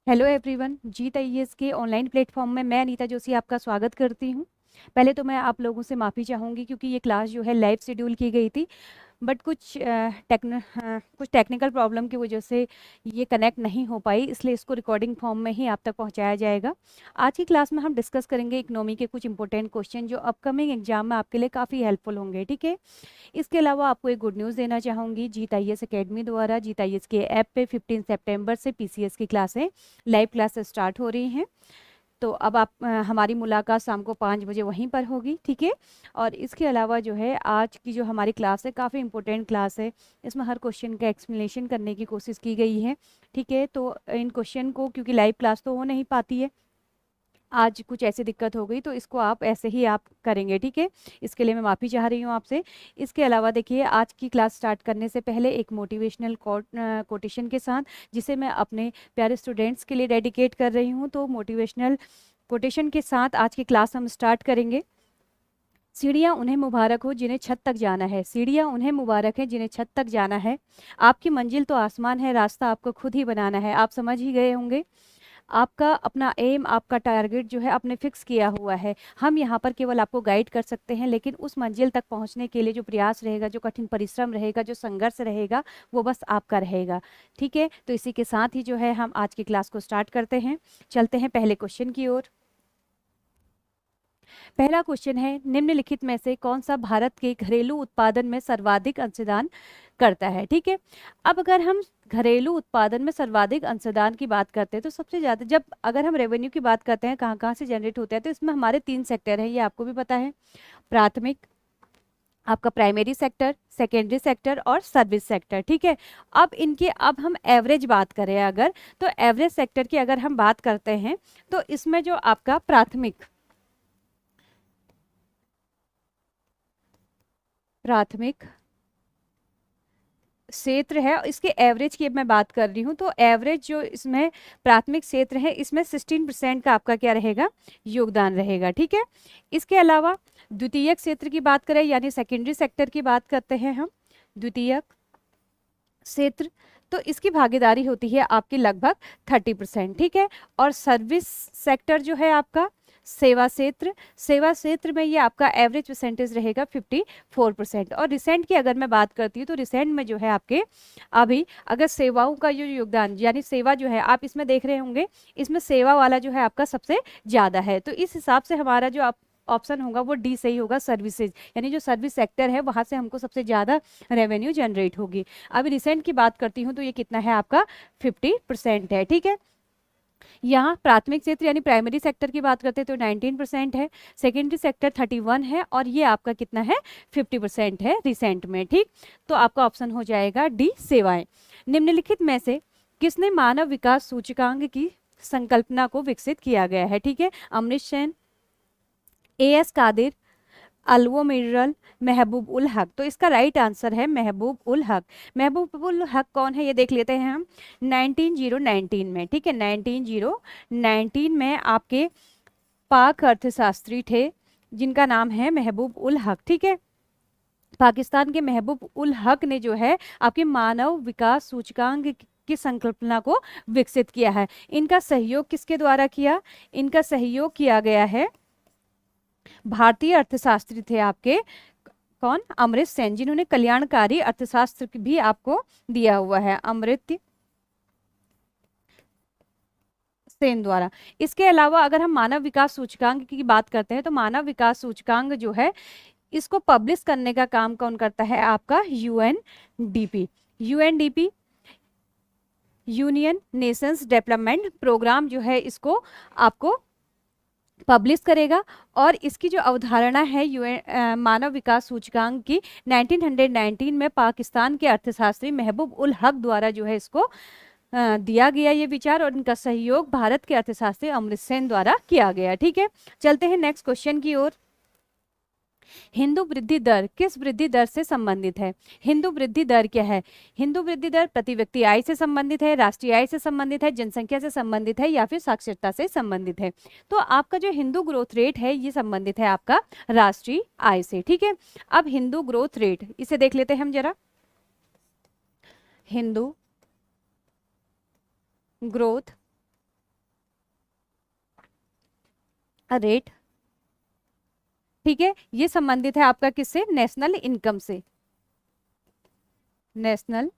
Hello everyone, जीत IAS के online platform में मैं अनीता जोशी आपका स्वागत करती हूं। पहले तो मैं आप लोगों से माफ़ी चाहूँगी क्योंकि ये क्लास जो है लाइव शेड्यूल की गई थी, बट कुछ टेक्निकल प्रॉब्लम की वजह से ये कनेक्ट नहीं हो पाई, इसलिए इसको रिकॉर्डिंग फॉर्म में ही आप तक पहुंचाया जाएगा। आज की क्लास में हम डिस्कस करेंगे इकोनॉमी के कुछ इंपॉर्टेंट क्वेश्चन जो अपकमिंग एग्जाम में आपके लिए काफ़ी हेल्पफुल होंगे, ठीक है। इसके अलावा आपको एक गुड न्यूज़ देना चाहूँगी, जीत आईएएस एकेडमी द्वारा जीत आईएएस के ऐप पे 15 सितंबर से पीसीएस की क्लासें लाइव क्लासेस स्टार्ट हो रही हैं। तो अब आप हमारी मुलाकात शाम को 5 बजे वहीं पर होगी, ठीक है। और इसके अलावा जो है आज की जो हमारी क्लास है काफ़ी इंपॉर्टेंट क्लास है, इसमें हर क्वेश्चन का एक्सप्लेनेशन करने की कोशिश की गई है, ठीक है। तो इन क्वेश्चन को क्योंकि लाइव क्लास तो हो नहीं पाती है, आज कुछ ऐसी दिक्कत हो गई तो इसको आप ऐसे ही आप करेंगे, ठीक है। इसके लिए मैं माफ़ी चाह रही हूँ आपसे। इसके अलावा देखिए, आज की क्लास स्टार्ट करने से पहले एक मोटिवेशनल कोटेशन के साथ, जिसे मैं अपने प्यारे स्टूडेंट्स के लिए डेडिकेट कर रही हूँ, तो मोटिवेशनल कोटेशन के साथ आज की क्लास हम स्टार्ट करेंगे। सीढ़ियाँ उन्हें मुबारक हो जिन्हें छत तक जाना है, सीढ़ियाँ उन्हें मुबारक है जिन्हें छत तक जाना है। आपकी मंजिल तो आसमान है, रास्ता आपको खुद ही बनाना है। आप समझ ही गए होंगे, आपका अपना एम, आपका टारगेट जो है आपने फिक्स किया हुआ है। हम यहाँ पर केवल आपको गाइड कर सकते हैं, लेकिन उस मंजिल तक पहुँचने के लिए जो प्रयास रहेगा, जो कठिन परिश्रम रहेगा, जो संघर्ष रहेगा, वो बस आपका रहेगा, ठीक है। तो इसी के साथ ही जो है हम आज की क्लास को स्टार्ट करते हैं। चलते हैं पहले क्वेश्चन की ओर। पहला क्वेश्चन है, निम्नलिखित में से कौन सा भारत के घरेलू उत्पादन में सर्वाधिक अंशदान करता है, ठीक है। अब अगर हम घरेलू उत्पादन में सर्वाधिक अंशदान की बात करते हैं तो सबसे ज़्यादा, जब अगर हम रेवेन्यू की बात करते हैं कहाँ कहाँ से जनरेट होता है, तो इसमें हमारे 3 सेक्टर हैं, ये आपको भी पता है। प्राथमिक, आपका प्राइमरी सेक्टर, सेकेंडरी सेक्टर और सर्विस सेक्टर, ठीक है। अब हम एवरेज बात करें अगर, तो एवरेज सेक्टर की अगर हम बात करते हैं तो इसमें जो आपका प्राथमिक क्षेत्र है, इसके एवरेज की अब मैं बात कर रही हूँ, तो एवरेज जो इसमें प्राथमिक क्षेत्र है, इसमें 16% का आपका क्या रहेगा, योगदान रहेगा, ठीक है। इसके अलावा द्वितीयक क्षेत्र की बात करें, यानी सेकेंडरी सेक्टर की बात करते हैं हम, द्वितीयक क्षेत्र, तो इसकी भागीदारी होती है आपकी लगभग 30%, ठीक है। और सर्विस सेक्टर जो है आपका सेवा क्षेत्र, सेवा क्षेत्र में ये आपका एवरेज परसेंटेज रहेगा 54%। और रिसेंट की अगर मैं बात करती हूँ तो रिसेंट में जो है आपके अभी अगर सेवाओं का जो योगदान, यानी सेवा जो है आप इसमें देख रहे होंगे, इसमें सेवा वाला जो है आपका सबसे ज़्यादा है। तो इस हिसाब से हमारा जो आप ऑप्शन होगा वो डी सही होगा, सर्विसेज, यानी जो सर्विस सेक्टर है वहाँ से हमको सबसे ज़्यादा रेवेन्यू जनरेट होगी। अभी रिसेंट की बात करती हूँ तो ये कितना है आपका 50% है, ठीक है। यहाँ प्राथमिक क्षेत्र यानी प्राइमरी सेक्टर की बात करते हैं तो 19% है, सेकेंडरी सेक्टर 31 है, और ये आपका कितना है 50% है रिसेंट में, ठीक। तो आपका ऑप्शन हो जाएगा डी, सेवाएं। निम्नलिखित में से किसने मानव विकास सूचकांक की संकल्पना को विकसित किया गया है, ठीक है। अमृत सेन, एएस कादिर, अलवो मिर्रल, महबूब उल हक। तो इसका राइट आंसर है महबूब उल हक। महबूब उल हक कौन है ये देख लेते हैं हम। 1919 में, ठीक है, 1919 में आपके पाक अर्थशास्त्री थे जिनका नाम है महबूब उल हक, ठीक है। पाकिस्तान के महबूब उल हक ने जो है आपके मानव विकास सूचकांक की संकल्पना को विकसित किया है। इनका सहयोग किसके द्वारा किया, इनका सहयोग किया गया है, भारतीय अर्थशास्त्री थे आपके कौन, अमृत सेन, जिन्होंने कल्याणकारी अर्थशास्त्र भी आपको दिया हुआ है, अमृत सेन द्वारा। इसके अलावा अगर हम मानव विकास सूचकांक की बात करते हैं तो मानव विकास सूचकांक जो है इसको पब्लिश करने का काम कौन करता है, आपका UNDP. UNDP union nations development programme जो है इसको आपको पब्लिश करेगा। और इसकी जो अवधारणा है यूएन मानव विकास सूचकांक की, 1919 में पाकिस्तान के अर्थशास्त्री महबूब उल हक द्वारा जो है इसको दिया गया ये विचार, और इनका सहयोग भारत के अर्थशास्त्री अमृत सेन द्वारा किया गया, ठीक है। चलते हैं नेक्स्ट क्वेश्चन की ओर। हिंदू वृद्धि दर किस वृद्धि दर से संबंधित है, हिंदू वृद्धि दर क्या है। हिंदू वृद्धि दर प्रति व्यक्ति आय से संबंधित है, राष्ट्रीय आय से संबंधित है, जनसंख्या से संबंधित है, या फिर साक्षरता से संबंधित है। तो आपका जो हिंदू ग्रोथ रेट है ये संबंधित है आपका राष्ट्रीय आय से, ठीक है। अब हिंदू ग्रोथ रेट इसे देख लेते हैं हम जरा। हिंदू ग्रोथ रेट, ठीक है। ये संबंधित है आपका किससे, नेशनल इनकम से, नेशनल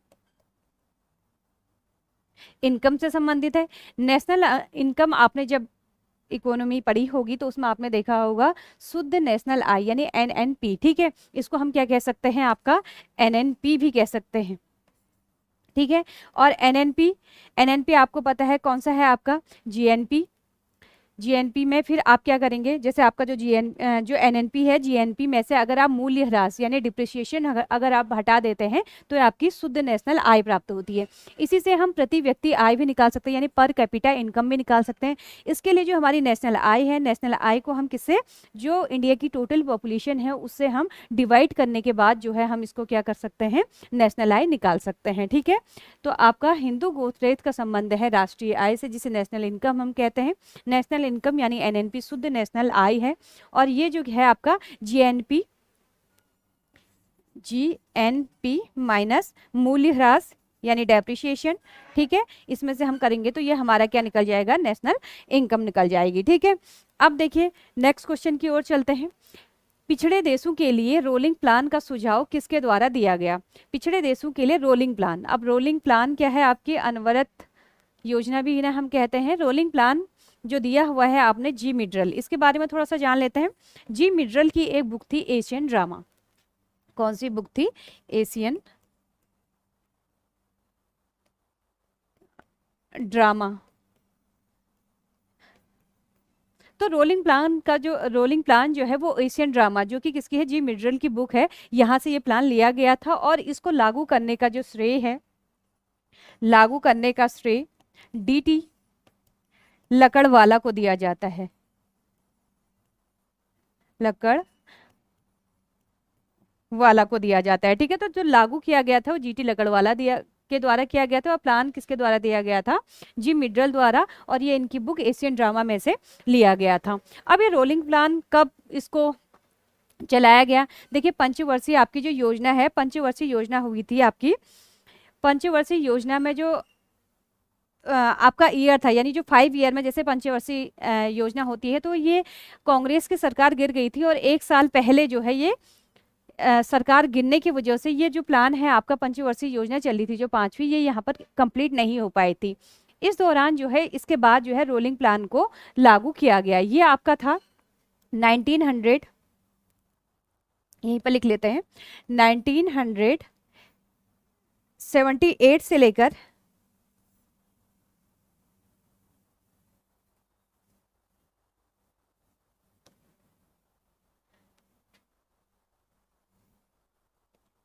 इनकम से संबंधित है। नेशनल इनकम आपने जब इकोनॉमी पढ़ी होगी तो उसमें आपने देखा होगा शुद्ध नेशनल आय यानी एनएनपी, ठीक है। इसको हम क्या कह सकते हैं, आपका एनएनपी भी कह सकते हैं, ठीक है। और एनएनपी, एनएनपी आपको पता है कौन सा है, आपका जीएनपी। जीएनपी में फिर आप क्या करेंगे, जैसे आपका जो एनएनपी है, जीएनपी में से अगर आप मूल्य ह्रास यानी डिप्रिसिएशन अगर आप हटा देते हैं तो आपकी शुद्ध नेशनल आय प्राप्त होती है। इसी से हम प्रति व्यक्ति आय भी निकाल सकते हैं यानी पर कैपिटा इनकम भी निकाल सकते हैं। इसके लिए जो हमारी नेशनल आय है, नेशनल आय को हम किससे, जो इंडिया की टोटल पॉपुलेशन है उससे हम डिवाइड करने के बाद जो है हम इसको क्या कर सकते हैं, नेशनल आय निकाल सकते हैं, ठीक है। तो आपका हिंदू ग्रोथ रेट का संबंध है राष्ट्रीय आय से, जिसे नेशनल इनकम हम कहते हैं। नेशनल इनकम यानी एनएनपी शुद्ध नेशनल आय है। और ये जो है आपका जीएनपी, जीएनपी माइनस मूल्य ह्रास यानी डेप्रिसिएशन, ठीक है। इसमें से हम करेंगे तो ये हमारा क्या निकल जाएगा, नेशनल इनकम निकल जाएगी, ठीक है। अब देखिए नेक्स्ट क्वेश्चन की ओर चलते हैं। पिछड़े देशों के लिए रोलिंग प्लान का सुझाव किसके द्वारा दिया गया। पिछड़े देशों के लिए रोलिंग प्लान, अब रोलिंग प्लान क्या है, आपकी अनवरत योजना भी ना हम कहते हैं। रोलिंग प्लान जो दिया हुआ है आपने जी मिडरल, इसके बारे में थोड़ा सा जान लेते हैं। जी मिडरल की एक बुक थी एशियन ड्रामा, कौन सी बुक थी, एशियन ड्रामा। तो रोलिंग प्लान जो है वो एशियन ड्रामा जो कि किसकी है, जी मिडरल की बुक है, यहाँ से ये प्लान लिया गया था। और इसको लागू करने का जो श्रेय है, लागू करने का श्रेय डीटी लकड़वाला को दिया जाता है, लकड़वाला को दिया जाता है, ठीक है। तो जो लागू किया गया था वो जीटी लकड़वाला के द्वारा किया गया था। और प्लान किसके द्वारा दिया गया था, जी मिडरल द्वारा। और ये इनकी बुक एशियन ड्रामा में से लिया गया था। अब ये रोलिंग प्लान कब इसको चलाया गया, देखिए पंचवर्षीय आपकी जो योजना है, पंचवर्षीय योजना हुई थी आपकी। पंचवर्षीय योजना में जो आपका ईयर था, यानी जो 5 ईयर में जैसे पंचवर्षीय योजना होती है, तो ये कांग्रेस की सरकार गिर गई थी और 1 साल पहले जो है ये सरकार गिरने की वजह से ये जो प्लान है आपका पंचवर्षीय योजना चल रही थी जो 5वीं, ये यहाँ पर कंप्लीट नहीं हो पाई थी। इस दौरान जो है इसके बाद जो है रोलिंग प्लान को लागू किया गया। ये आपका था 1900, यहीं पर लिख लेते हैं, 1978 से लेकर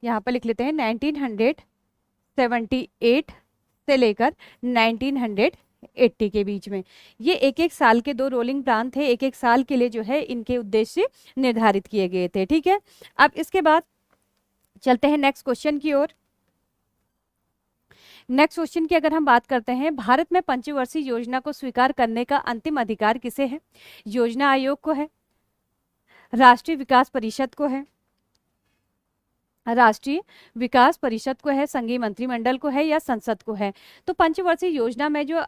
यहाँ पर लिख लेते हैं 1978 से लेकर 1980 के बीच में। ये एक एक साल के 2 रोलिंग प्लान थे, एक एक साल के लिए जो है इनके उद्देश्य निर्धारित किए गए थे, ठीक है। अब इसके बाद चलते हैं नेक्स्ट क्वेश्चन की ओर। नेक्स्ट क्वेश्चन की अगर हम बात करते हैं, भारत में पंचवर्षीय योजना को स्वीकार करने का अंतिम अधिकार किसे है, योजना आयोग को है, राष्ट्रीय विकास परिषद को है, राष्ट्रीय विकास परिषद को है, संघीय मंत्रिमंडल को है, या संसद को है। तो पंचवर्षीय योजना में जो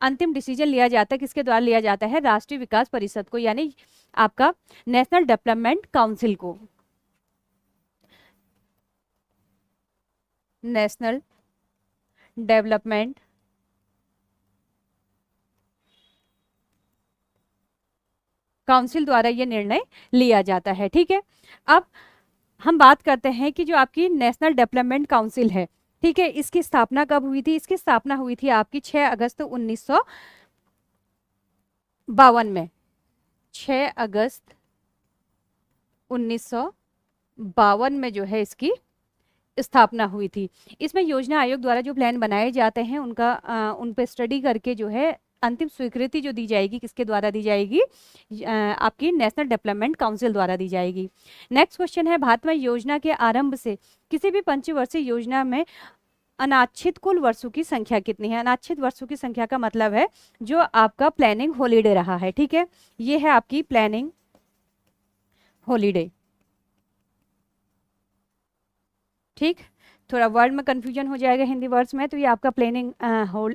अंतिम डिसीजन लिया जाता है किसके द्वारा लिया जाता है, राष्ट्रीय विकास परिषद को, यानी आपका नेशनल डेवलपमेंट काउंसिल को, नेशनल डेवलपमेंट काउंसिल द्वारा यह निर्णय लिया जाता है, ठीक है। अब हम बात करते हैं कि जो आपकी नेशनल डेवलपमेंट काउंसिल है, ठीक है, इसकी स्थापना कब हुई थी। इसकी स्थापना हुई थी आपकी 6 अगस्त 1952 में, 6 अगस्त 1952 में जो है इसकी स्थापना हुई थी। इसमें योजना आयोग द्वारा जो प्लान बनाए जाते हैं उन पे स्टडी करके जो है अंतिम स्वीकृति जो दी जाएगी किसके द्वारा दी जाएगी, आपकी नेशनल डेवलपमेंट काउंसिल द्वारा दी जाएगी। नेक्स्ट क्वेश्चन है, भारत में योजना के आरंभ से किसी भी पंचवर्षीय योजना में अनाच्छित कुल वर्षों की संख्या कितनी है। अनाच्छित वर्षों की संख्या का मतलब है जो आपका प्लानिंग हॉलीडे रहा है, ठीक है। ये है आपकी प्लानिंग हॉलीडे, ठीक। थोड़ा वर्ड में कंफ्यूजन हो जाएगा हिंदी वर्ड्स में, तो ये आपका प्लानिंग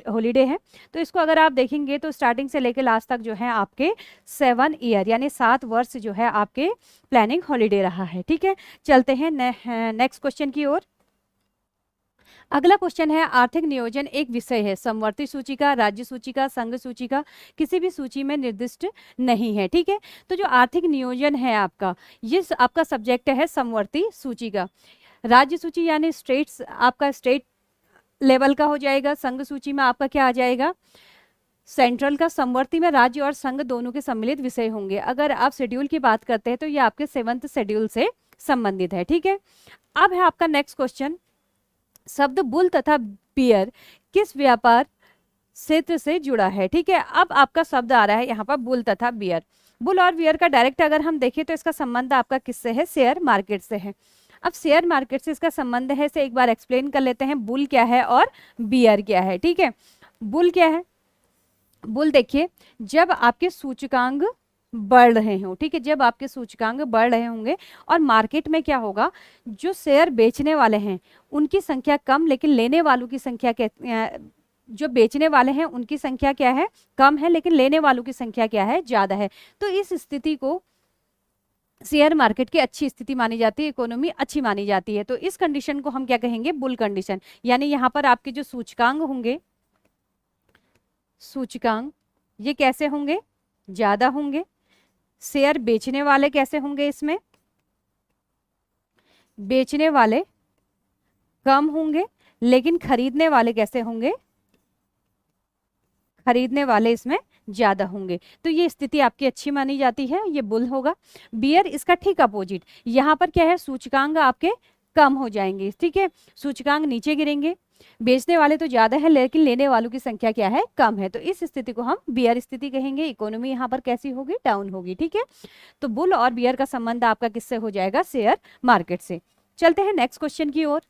हॉलीडे है। तो इसको अगर आप देखेंगे तो स्टार्टिंग से लेकर लास्ट तक जो है आपके 7 ईयर यानी 7 वर्ष जो है आपके प्लानिंग हॉलीडे रहा है। ठीक है, चलते हैं नेक्स्ट क्वेश्चन की ओर। अगला क्वेश्चन है, आर्थिक नियोजन एक विषय है, समवर्ती सूची का, राज्य सूची का, संघ सूची का, किसी भी सूची में निर्दिष्ट नहीं है। ठीक है, तो जो आर्थिक नियोजन है आपका, ये आपका सब्जेक्ट है समवर्ती सूची का। राज्य सूची यानी स्टेट्स, आपका स्टेट लेवल का हो जाएगा। संघ सूची में आपका क्या आ जाएगा, सेंट्रल का। समवर्ती में राज्य और संघ दोनों के सम्मिलित विषय होंगे। अगर आप शेड्यूल की बात करते हैं तो ये आपके 7th शेड्यूल से संबंधित है। ठीक है, अब है आपका नेक्स्ट क्वेश्चन, शब्द बुल तथा बियर किस व्यापार क्षेत्र से जुड़ा है। ठीक है, अब आपका शब्द आ रहा है यहाँ पर बुल तथा बियर। बुल और बियर का डायरेक्ट अगर हम देखें तो इसका संबंध आपका किससे है, शेयर मार्केट से है। अब शेयर मार्केट से इसका संबंध है, इसे एक बार एक्सप्लेन कर लेते हैं, बुल क्या है और बियर क्या है। ठीक है, बुल क्या है, बुल देखिए जब आपके सूचकांक बढ़ रहे हो। ठीक है, जब आपके सूचकांक बढ़ रहे होंगे और मार्केट में क्या होगा, जो शेयर बेचने वाले हैं उनकी संख्या कम, लेकिन लेने वालों की संख्या जो बेचने वाले हैं उनकी संख्या क्या है, कम है, लेकिन लेने वालों की संख्या क्या है, ज्यादा है। तो इस स्थिति को शेयर मार्केट की अच्छी स्थिति मानी जाती है, इकोनॉमी अच्छी मानी जाती है। तो इस कंडीशन को हम क्या कहेंगे, बुल कंडीशन। यानी यहाँ पर आपके जो सूचकांक होंगे, सूचकांक ये कैसे होंगे, ज्यादा होंगे। शेयर बेचने वाले कैसे होंगे, इसमें बेचने वाले कम होंगे, लेकिन खरीदने वाले कैसे होंगे, खरीदने वाले इसमें ज्यादा होंगे। तो ये स्थिति आपकी अच्छी मानी जाती है, ये बुल होगा। बियर इसका ठीक अपोजिट, यहाँ पर क्या है, सूचकांक आपके कम हो जाएंगे। ठीक है, सूचकांक नीचे गिरेंगे, बेचने वाले तो ज्यादा है लेकिन लेने वालों की संख्या क्या है, कम है। तो इस स्थिति को हम बियर स्थिति कहेंगे। इकोनॉमी यहाँ पर कैसी होगी, डाउन होगी। ठीक है, तो बुल और बियर का संबंध आपका किससे हो जाएगा, शेयर मार्केट से। चलते हैं नेक्स्ट क्वेश्चन की ओर।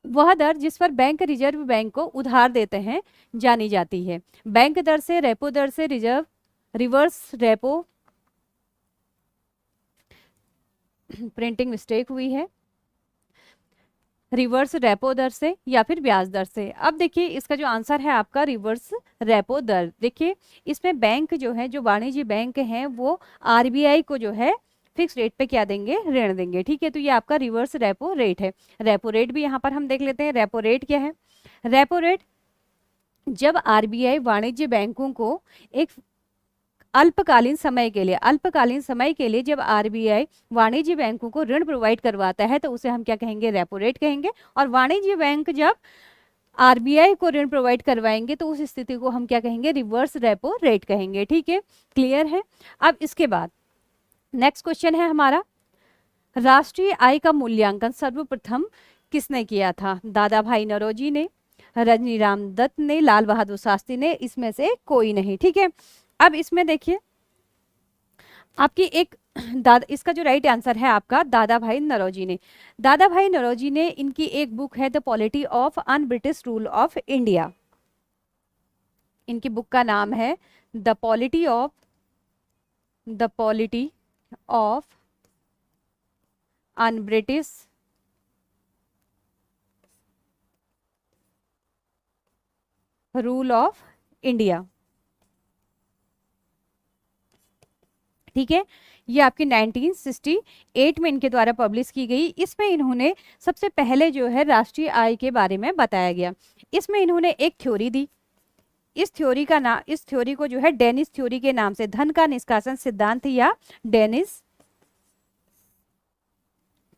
वह दर जिस पर बैंक रिजर्व बैंक को उधार देते हैं जानी जाती है। बैंक दर से, रेपो दर से, रिवर्स रेपो, प्रिंटिंग मिस्टेक हुई है, रिवर्स रेपो दर से या फिर ब्याज दर से। अब देखिए इसका जो आंसर है आपका रिवर्स रेपो दर। देखिए इसमें बैंक जो है, जो वाणिज्य बैंक हैं, वो आरबीआई को जो है फिक्स रेट पे क्या देंगे, ऋण देंगे। ठीक है, तो ये आपका रिवर्स रेपो रेट है। रेपो रेट भी यहाँ पर हम देख लेते हैं। रेपो रेट क्या है, रेपो रेट जब आरबीआई वाणिज्य बैंकों को एक अल्पकालीन समय के लिए जब आरबीआई वाणिज्य बैंकों को ऋण प्रोवाइड करवाता है तो उसे हम क्या कहेंगे, रेपो रेट कहेंगे। और वाणिज्य बैंक जब आरबीआई को ऋण प्रोवाइड करवाएंगे तो उस स्थिति को हम क्या कहेंगे, रिवर्स रेपो रेट कहेंगे। ठीक है, क्लियर है। अब इसके बाद नेक्स्ट क्वेश्चन है हमारा, राष्ट्रीय आय का मूल्यांकन सर्वप्रथम किसने किया था। दादा भाई नौरोजी ने, रजनीराम दत्त ने, लाल बहादुर शास्त्री ने, इसमें से कोई नहीं। ठीक है, अब इसमें देखिए आपकी एक इसका जो राइट आंसर है आपका दादा भाई नौरोजी ने। दादा भाई नौरोजी ने, इनकी एक बुक है the polity of un British rule of India. इनकी बुक का नाम है the polity of un British rule of India. ठीक है, ये आपकी 1968 में इनके द्वारा पब्लिश की गई। इसमें इन्होंने सबसे पहले जो है राष्ट्रीय आय के बारे में बताया गया। इसमें इन्होंने एक थ्योरी दी, इस थ्योरी को जो है डेनिस थ्योरी के नाम से, धन का निष्कासन सिद्धांत या डेनिस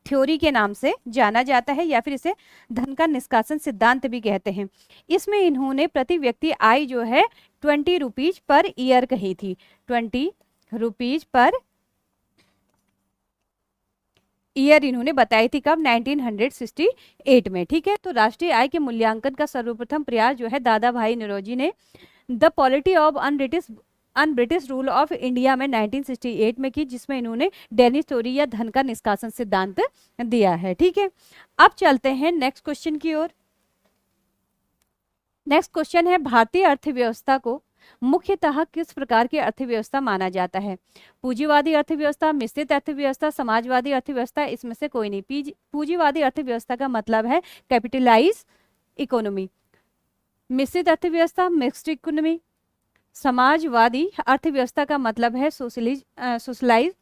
थ्योरी के नाम से जाना जाता है, या फिर इसे धन का निष्कासन सिद्धांत भी कहते हैं। इसमें इन्होंने प्रति व्यक्ति आय जो है 20 रुपीज पर ईयर कही थी, 20 रुपीज पर ईयर इन्होंने बताई थी। कब, 1968 में। ठीक है, तो राष्ट्रीय आय के मूल्यांकन का सर्वप्रथम प्रयास जो है दादा भाई नौरोजी ने the polity of un British rule of India में 1968 में की, जिसमें इन्होंने डेनिस थ्योरी या धन का निष्कासन सिद्धांत दिया है। ठीक है, अब चलते हैं नेक्स्ट क्वेश्चन की ओर। नेक्स्ट क्वेश्चन है, भारतीय अर्थव्यवस्था को मुख्यतः किस प्रकार की अर्थव्यवस्था माना जाता है? पूंजीवादी अर्थव्यवस्था, मिश्रित अर्थव्यवस्था, समाजवादी अर्थव्यवस्था, इसमें से कोई नहीं। पूंजीवादी अर्थव्यवस्था का मतलब है कैपिटलाइज इकोनॉमी, मिश्रित अर्थव्यवस्था मिक्स्ड इकोनॉमी, समाजवादी अर्थव्यवस्था का मतलब है सोशलाइज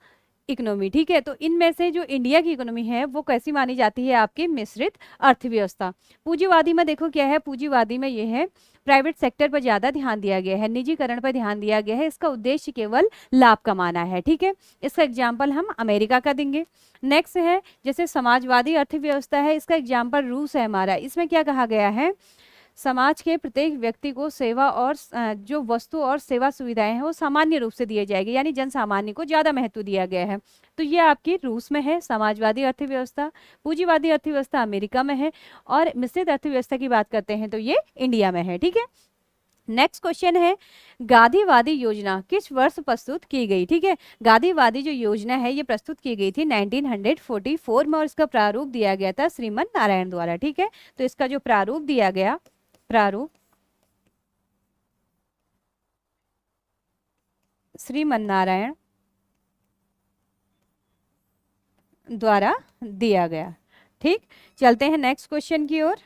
इकोनॉमी। ठीक है, तो इनमें से जो इंडिया की इकोनॉमी है वो कैसी मानी जाती है? आपकी मिश्रित अर्थव्यवस्था। पूंजीवादी में देखो क्या है, पूंजीवादी में ये है प्राइवेट सेक्टर पर ज्यादा ध्यान दिया गया है, निजीकरण पर ध्यान दिया गया है, इसका उद्देश्य केवल लाभ कमाना है। ठीक है, इसका एग्जाम्पल हम अमेरिका का देंगे। नेक्स्ट है जैसे समाजवादी अर्थव्यवस्था है, इसका एग्जाम्पल रूस है हमारा। इसमें क्या कहा गया है? समाज के प्रत्येक व्यक्ति को सेवा और जो वस्तु और सेवा सुविधाएं हैं वो सामान्य रूप से दिए जाएंगे, यानी जन सामान्य को ज्यादा महत्व दिया गया है। तो ये आपकी रूस में है समाजवादी अर्थव्यवस्था। पूंजीवादी अर्थव्यवस्था अमेरिका में है, और मिश्रित अर्थव्यवस्था की बात करते हैं तो ये इंडिया में है। ठीक है, नेक्स्ट क्वेश्चन है गांधीवादी योजना किस वर्ष प्रस्तुत की गई? ठीक है, गांधीवादी जो योजना है ये प्रस्तुत की गई थी 1944 में, और इसका प्रारूप दिया गया था श्रीमन नारायण द्वारा। ठीक है, तो इसका जो प्रारूप दिया गया, प्रारूप श्रीमन नारायण द्वारा दिया गया। ठीक, चलते हैं नेक्स्ट क्वेश्चन की ओर।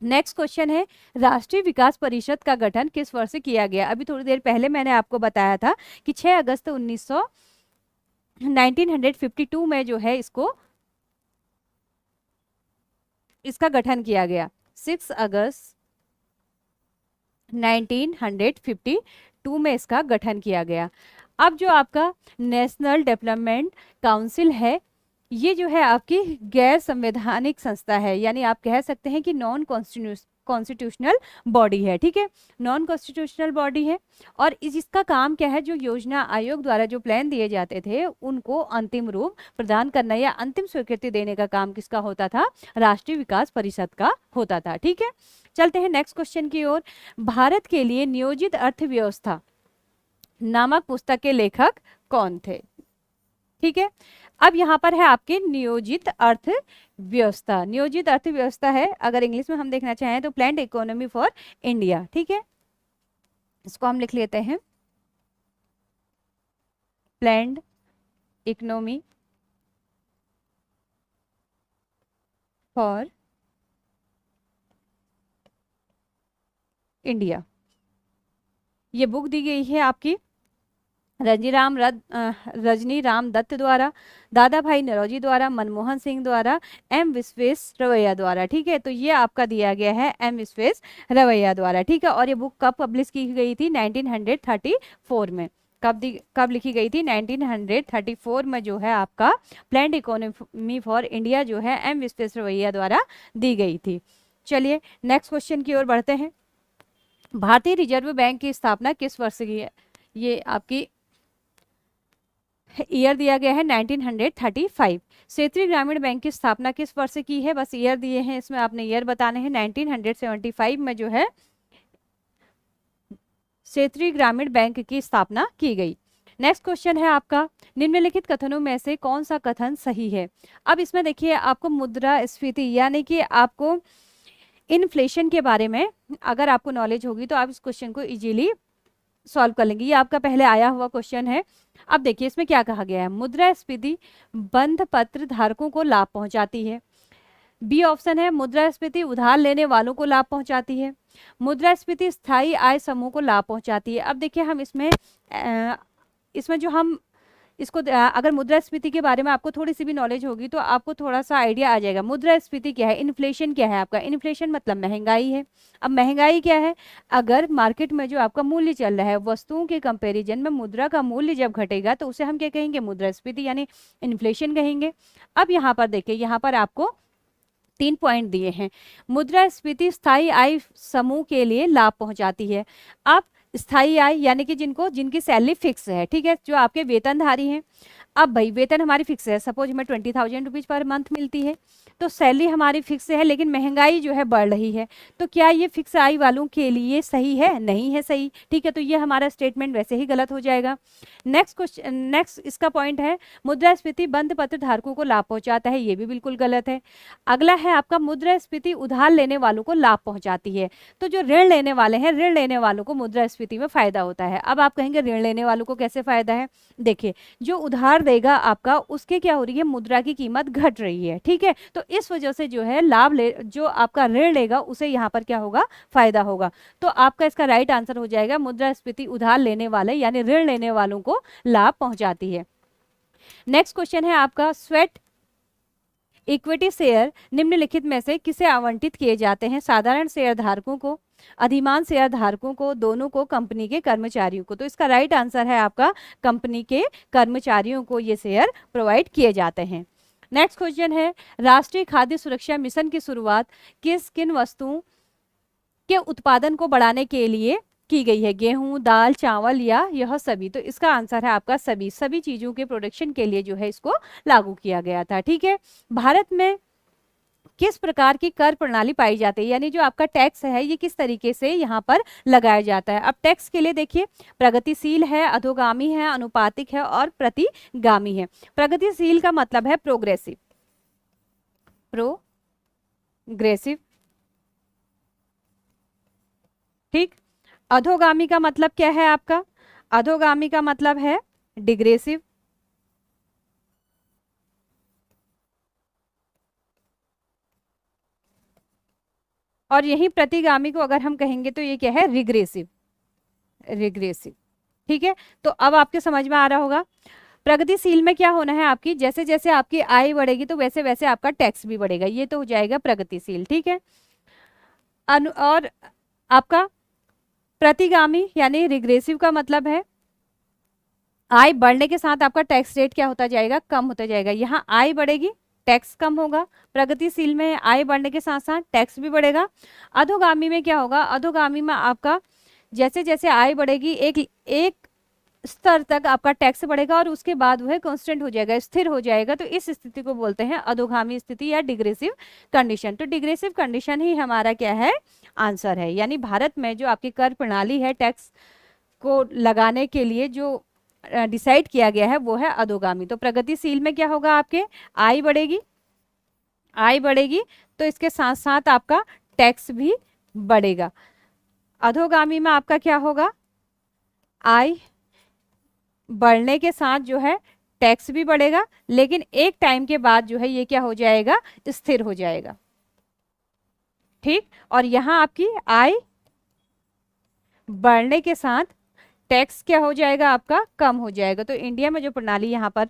नेक्स्ट क्वेश्चन है राष्ट्रीय विकास परिषद का गठन किस वर्ष किया गया? अभी थोड़ी देर पहले मैंने आपको बताया था कि 6 अगस्त 1952 में जो है इसका गठन किया गया। 6 अगस्त 1952 में इसका गठन किया गया। अब जो आपका नेशनल डेवलपमेंट काउंसिल है, ये जो है आपकी गैर संवैधानिक संस्था है, यानी आप कह सकते हैं कि नॉन कॉन्स्टिट्यूशनल बॉडी है। ठीक है, नॉन कॉन्स्टिट्यूशनल बॉडी है, और इसका काम क्या है? जो योजना आयोग द्वारा जो प्लान दिए जाते थे उनको अंतिम रूप प्रदान करना या अंतिम स्वीकृति देने का काम किसका होता था? राष्ट्रीय विकास परिषद का होता था। ठीक है, चलते हैं नेक्स्ट क्वेश्चन की ओर। भारत के लिए नियोजित अर्थव्यवस्था नामक पुस्तक के लेखक कौन थे? ठीक है, अब यहाँ पर है आपके नियोजित अर्थव्यवस्था। नियोजित अर्थव्यवस्था है, अगर इंग्लिश में हम देखना चाहें तो प्लान्ड इकोनॉमी फॉर इंडिया। ठीक है, इसको हम लिख लेते हैं प्लान्ड इकोनॉमी फॉर इंडिया। ये बुक दी गई है आपकी रजनी राम दत्त द्वारा, दादा भाई नौरोजी द्वारा, मनमोहन सिंह द्वारा, एम विश्वेश्वरैया द्वारा। ठीक है, तो ये आपका दिया गया है एम विश्वेश्वरैया द्वारा। ठीक है, और ये बुक कब पब्लिश की गई थी? 1934 में। कब लिखी गई थी? 1934 में जो है आपका प्लान्ड इकोनॉमी फॉर इंडिया जो है एम विश्वेश्वरैया द्वारा दी गई थी। चलिए नेक्स्ट क्वेश्चन की ओर बढ़ते हैं। भारतीय रिजर्व बैंक की स्थापना किस वर्ष की है? ये आपकी ईयर दिया गया है 1935। क्षेत्रीय ग्रामीण बैंक की स्थापना किस वर्ष की है? बस ईयर दिए हैं, इसमें आपने ईयर बताने हैं। 1975 में जो है क्षेत्रीय ग्रामीण बैंक की स्थापना की गई। नेक्स्ट क्वेश्चन है आपका निम्नलिखित कथनों में से कौन सा कथन सही है? अब इसमें देखिए आपको मुद्रास्फीति यानी कि आपको इन्फ्लेशन के बारे में अगर आपको नॉलेज होगी तो आप इस क्वेश्चन को इजीली सॉल्व कर लेंगे। ये आपका पहले आया हुआ क्वेश्चन है। अब देखिए इसमें क्या कहा गया है, मुद्रास्फीति बंध पत्र धारकों को लाभ पहुंचाती है। बी ऑप्शन है मुद्रास्फीति उधार लेने वालों को लाभ पहुंचाती है। मुद्रास्फीति स्थायी आय समूह को लाभ पहुंचाती है। अब देखिए हम इसमें जो हम इसको अगर मुद्रास्फीति के बारे में आपको थोड़ी सी भी नॉलेज होगी तो आपको थोड़ा सा आइडिया आ जाएगा। मुद्रास्फीति क्या है? इन्फ्लेशन क्या है आपका? इन्फ्लेशन मतलब महंगाई है। अब महंगाई क्या है? अगर मार्केट में जो आपका मूल्य चल रहा है वस्तुओं के कंपैरिजन में मुद्रा का मूल्य जब घटेगा तो उसे हम क्या कहेंगे? मुद्रास्फीति यानी इन्फ्लेशन कहेंगे। अब यहाँ पर देखिए, यहाँ पर आपको 3 पॉइंट दिए हैं। मुद्रास्फीति स्थायी आय समूह के लिए लाभ पहुंचाती है। अब स्थायी आय यानी कि जिनकी सैलरी फिक्स है, ठीक है, जो आपके वेतनधारी हैं। अब भाई वेतन हमारी फिक्स है, सपोज हमें 20,000 रुपीज पर मंथ मिलती है, तो सैलरी हमारी फिक्स है, लेकिन महंगाई जो है बढ़ रही है, तो क्या ये फिक्स आय वालों के लिए सही है? नहीं है सही, ठीक है, तो ये हमारा स्टेटमेंट वैसे ही गलत हो जाएगा। नेक्स्ट क्वेश्चन, नेक्स्ट इसका पॉइंट है मुद्रास्फीति बंद पत्र धारकों को लाभ पहुंचाता है, ये भी बिल्कुल गलत है। अगला है आपका मुद्रास्फीति उधार लेने वालों को लाभ पहुंचाती है, तो जो ऋण लेने वाले हैं, ऋण लेने वालों को मुद्रास्फीति में फायदा होता है। अब आप कहेंगे ऋण लेने वालों को कैसे फायदा है? देखिए, जो उधार देगा आपका, उसके क्या हो रही है, मुद्रा की कीमत घट रही है, ठीक है, तो इस वजह से जो है लाभ ले, जो आपका ऋण लेगा उसे यहाँ पर क्या होगा, फायदा होगा। तो आपका इसका राइट आंसर हो जाएगा मुद्रास्फीति उधार लेने वाले यानी ऋण लेने वालों को लाभ पहुंचाती है। नेक्स्ट क्वेश्चन है आपका, स्वेट इक्विटी शेयर निम्नलिखित में से किसे आवंटित किए जाते हैं? साधारण शेयर धारकों को, अधिमान शेयर धारकों को, दोनों को, कंपनी के कर्मचारियों को। तो इसका राइट आंसर है आपका कंपनी के कर्मचारियों को ये शेयर प्रोवाइड किए जाते हैं। नेक्स्ट क्वेश्चन है, राष्ट्रीय खाद्य सुरक्षा मिशन की शुरुआत किन वस्तुओं के उत्पादन को बढ़ाने के लिए की गई है? गेहूं, दाल, चावल या यह सभी? तो इसका आंसर है आपका सभी, सभी चीजों के प्रोडक्शन के लिए जो है इसको लागू किया गया था, ठीक है। भारत में किस प्रकार की कर प्रणाली पाई जाती है, यानी जो आपका टैक्स है ये किस तरीके से यहाँ पर लगाया जाता है? अब टैक्स के लिए देखिए, प्रगतिशील है, अधोगामी है, अनुपातिक है और प्रतिगामी है। प्रगतिशील का मतलब है प्रोग्रेसिव, प्रोग्रेसिव, ठीक। अधोगामी का मतलब क्या है आपका? अधोगामी का मतलब है डिग्रेसिव, और यही प्रतिगामी को अगर हम कहेंगे तो ये क्या है, रिग्रेसिव, रिग्रेसिव, ठीक है। तो अब आपके समझ में आ रहा होगा। प्रगतिशील में क्या होना है आपकी, जैसे जैसे आपकी आय बढ़ेगी तो वैसे वैसे आपका टैक्स भी बढ़ेगा, ये तो हो जाएगा प्रगतिशील, ठीक है। और आपका प्रतिगामी यानी रिग्रेसिव का मतलब है आय बढ़ने के साथ आपका टैक्स रेट क्या होता जाएगा, कम होता जाएगा। यहाँ आय बढ़ेगी, टैक्स कम होगा। प्रगतिशील में आय बढ़ने के साथ साथ टैक्स भी बढ़ेगा। अधोगामी में क्या होगा, अधोगामी में आपका जैसे जैसे आय बढ़ेगी एक स्तर तक आपका टैक्स बढ़ेगा और उसके बाद वह कांस्टेंट हो जाएगा, स्थिर हो जाएगा। तो इस स्थिति को बोलते हैं अधोगामी स्थिति या डिग्रेसिव कंडीशन। तो डिग्रेसिव कंडीशन ही हमारा क्या है, आंसर है। यानी भारत में जो आपकी कर प्रणाली है, टैक्स को लगाने के लिए जो डिसाइड किया गया है वो है अधोगामी। तो प्रगतिशील में क्या होगा, आपके आय बढ़ेगी, आय बढ़ेगी तो इसके साथ साथ आपका टैक्स भी बढ़ेगा। अधोगामी में आपका क्या होगा, आय बढ़ने के साथ जो है टैक्स भी बढ़ेगा, लेकिन एक टाइम के बाद जो है ये क्या हो जाएगा, स्थिर हो जाएगा, ठीक। और यहाँ आपकी आय बढ़ने के साथ टैक्स क्या हो जाएगा, आपका कम हो जाएगा। तो इंडिया में जो प्रणाली यहाँ पर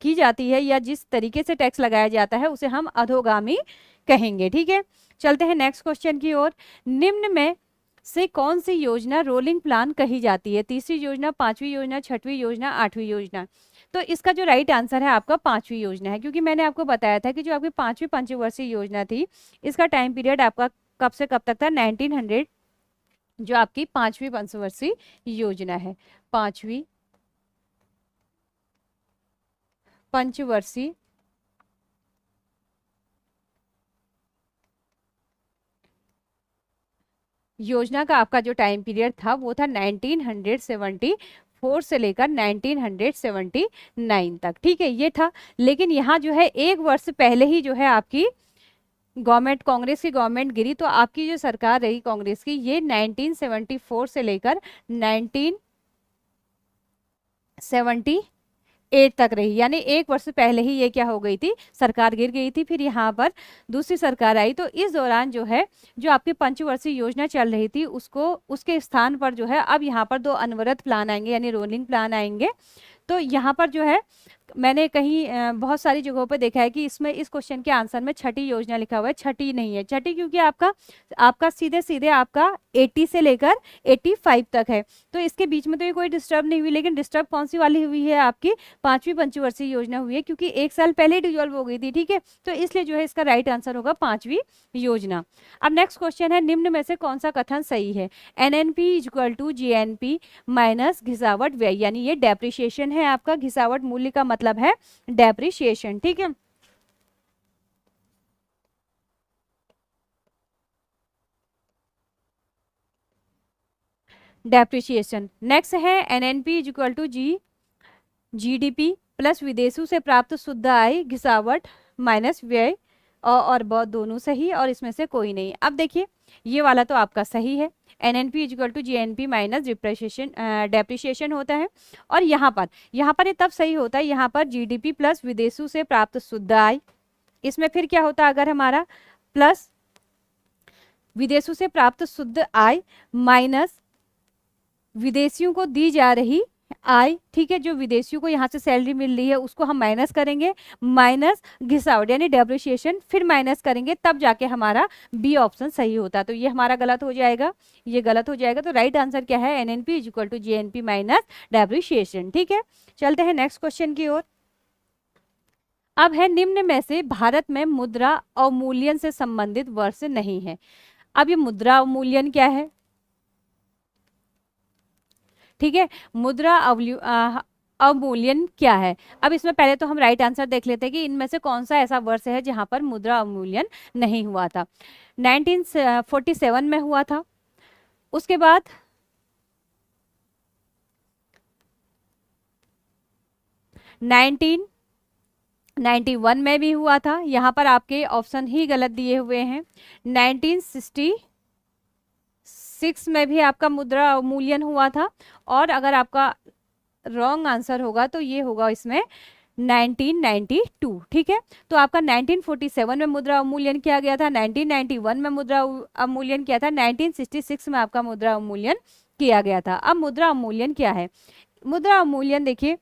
की जाती है या जिस तरीके से टैक्स लगाया जाता है उसे हम अधोगामी कहेंगे, ठीक है। चलते हैं नेक्स्ट क्वेश्चन की ओर। निम्न में से कौन सी योजना रोलिंग प्लान कही जाती है? तीसरी योजना, पांचवी योजना, छठवीं योजना, आठवीं योजना? तो इसका जो राइट आंसर है आपका पांचवी योजना है, क्योंकि मैंने आपको बताया था कि जो आपकी पांचवी पंचवर्षीय योजना थी इसका टाइम पीरियड आपका कब से कब तक था, 1900। जो आपकी पांचवी पंचवर्षीय योजना है, पांचवी पंचवर्षीय योजना का आपका जो टाइम पीरियड था वो था 1974 से लेकर 1979 तक, ठीक है, ये था। लेकिन यहाँ जो है एक वर्ष पहले ही जो है आपकी गवर्नमेंट, कांग्रेस की गवर्नमेंट गिरी, तो आपकी जो सरकार रही कांग्रेस की ये 1974 से लेकर 1978 तक रही। यानी एक वर्ष पहले ही ये क्या हो गई थी, सरकार गिर गई थी। फिर यहाँ पर दूसरी सरकार आई, तो इस दौरान जो है जो आपकी पंचवर्षीय योजना चल रही थी उसको, उसके स्थान पर जो है अब यहाँ पर दो अनवरत प्लान आएंगे यानी रोलिंग प्लान आएंगे। तो यहाँ पर जो है मैंने कहीं बहुत सारी जगहों पे देखा है कि इसमें इस क्वेश्चन के आंसर में छठी योजना लिखा हुआ है, छठी नहीं है। छठी क्योंकि आपका आपका सीधे सीधे आपका 80 से लेकर 85 तक है, तो इसके बीच में तो ये कोई डिस्टर्ब नहीं हुई। लेकिन डिस्टर्ब कौन सी वाली हुई है, आपकी 5वीं पंचवर्षीय योजना हुई है, क्योंकि 1 साल पहले डिजोल्व हो गई थी, ठीक है। तो इसलिए जो है इसका राइट आंसर होगा 5वीं योजना। अब नेक्स्ट क्वेश्चन है, निम्न में से कौन सा कथन सही है? NNP equal to GNP minus घिसावट व्यय, यानी ये डेप्रिसिएशन है आपका। घिसावट मूल्य का मतलब है डेप्रिसिएशन, ठीक है। डेप्रिसिएशन। नेक्स्ट है NNP equal to GDP plus विदेशों से प्राप्त शुद्ध आय घिसावट माइनस व्यय, और बहुत दोनों सही, और इसमें से कोई नहीं। अब देखिए ये वाला तो आपका सही है, NNP equal to GNP minus depreciation होता है। और यहाँ पर ये तब सही होता है, यहाँ पर जीडीपी प्लस विदेशों से प्राप्त शुद्ध आय, इसमें फिर क्या होता है, अगर हमारा प्लस विदेशों से प्राप्त शुद्ध आय माइनस विदेशियों को दी जा रही आय, ठीक है, जो विदेशियों को यहाँ से सैलरी मिल रही है उसको हम माइनस करेंगे, माइनस घिसावट यानी डेप्रिसिएशन, फिर माइनस करेंगे, तब जाके हमारा बी ऑप्शन सही होता है। तो ये हमारा गलत हो जाएगा, ये गलत हो जाएगा। तो राइट आंसर क्या है? NNP equal to GNP minus depreciation, ठीक है। चलते हैं नेक्स्ट क्वेश्चन की ओर। अब है, निम्न में से भारत में मुद्रा अवमूल्यन से संबंधित वर्ष नहीं है। अब ये मुद्रा अवमूल्यन क्या है, ठीक है, मुद्रा अवमूल्यन क्या है। अब इसमें पहले तो हम राइट आंसर देख लेते हैं कि इनमें से कौन सा ऐसा वर्ष है जहां पर मुद्रा अवमूल्यन नहीं हुआ था। 1947 में हुआ था, उसके बाद 1991 में भी हुआ था, यहाँ पर आपके ऑप्शन ही गलत दिए हुए हैं। 1966 में भी आपका मुद्रा अवमूल्यन हुआ था, और अगर आपका रॉन्ग आंसर होगा तो ये होगा इसमें 1992, ठीक है। तो आपका 1947 में मुद्रा अवमूल्यन किया गया था, 1991 में मुद्रा अवमूल्यन किया था, 1966 में आपका मुद्रा अवमूल्यन किया गया था। अब मुद्रा अवमूल्यन क्या है? मुद्रा अवमूल्यन देखिए,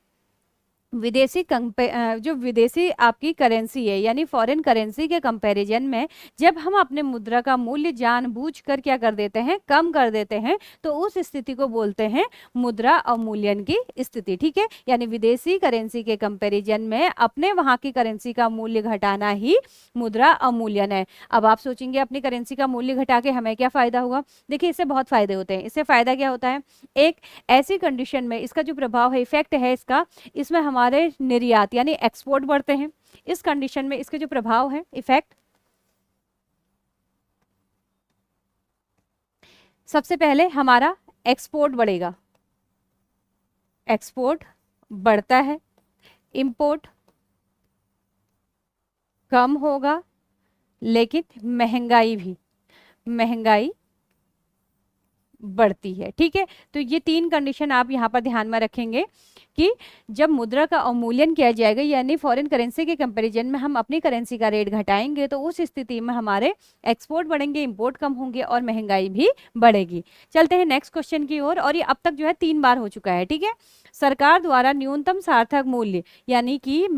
जो विदेशी आपकी करेंसी है यानी फॉरेन करेंसी के कंपैरिजन में जब हम अपने मुद्रा का मूल्य जानबूझकर क्या कर देते हैं, कम कर देते हैं, तो उस स्थिति को बोलते हैं मुद्रा अवमूल्यन की स्थिति, ठीक है। यानी विदेशी करेंसी के कंपैरिजन में अपने वहां की करेंसी का मूल्य घटाना ही मुद्रा अवमूल्यन है। अब आप सोचेंगे अपनी करेंसी का मूल्य घटा के हमें क्या फायदा होगा? देखिए इससे बहुत फायदे होते हैं। इससे फायदा क्या होता है? एक ऐसी कंडीशन में इसका जो प्रभाव है, इफेक्ट है इसका, इसमें हमारे निर्यात यानी एक्सपोर्ट बढ़ते हैं। इस कंडीशन में इसके जो प्रभाव है, इफेक्ट, सबसे पहले हमारा एक्सपोर्ट बढ़ेगा, एक्सपोर्ट बढ़ता है, इंपोर्ट कम होगा, लेकिन महंगाई बढ़ती है, ठीक है। तो ये तीन कंडीशन आप यहाँ पर ध्यान में रखेंगे कि जब मुद्रा का अवमूल्यन किया जाएगा यानी फॉरेन करेंसी के कंपैरिजन में हम अपनी करेंसी का रेट घटाएंगे, तो उस स्थिति में हमारे एक्सपोर्ट बढ़ेंगे, इंपोर्ट कम होंगे और महंगाई भी बढ़ेगी। चलते हैं नेक्स्ट क्वेश्चन की ओर, और ये अब तक जो है 3 बार हो चुका है, ठीक है। सरकार द्वारा न्यूनतम सार्थक मूल्य यानी कि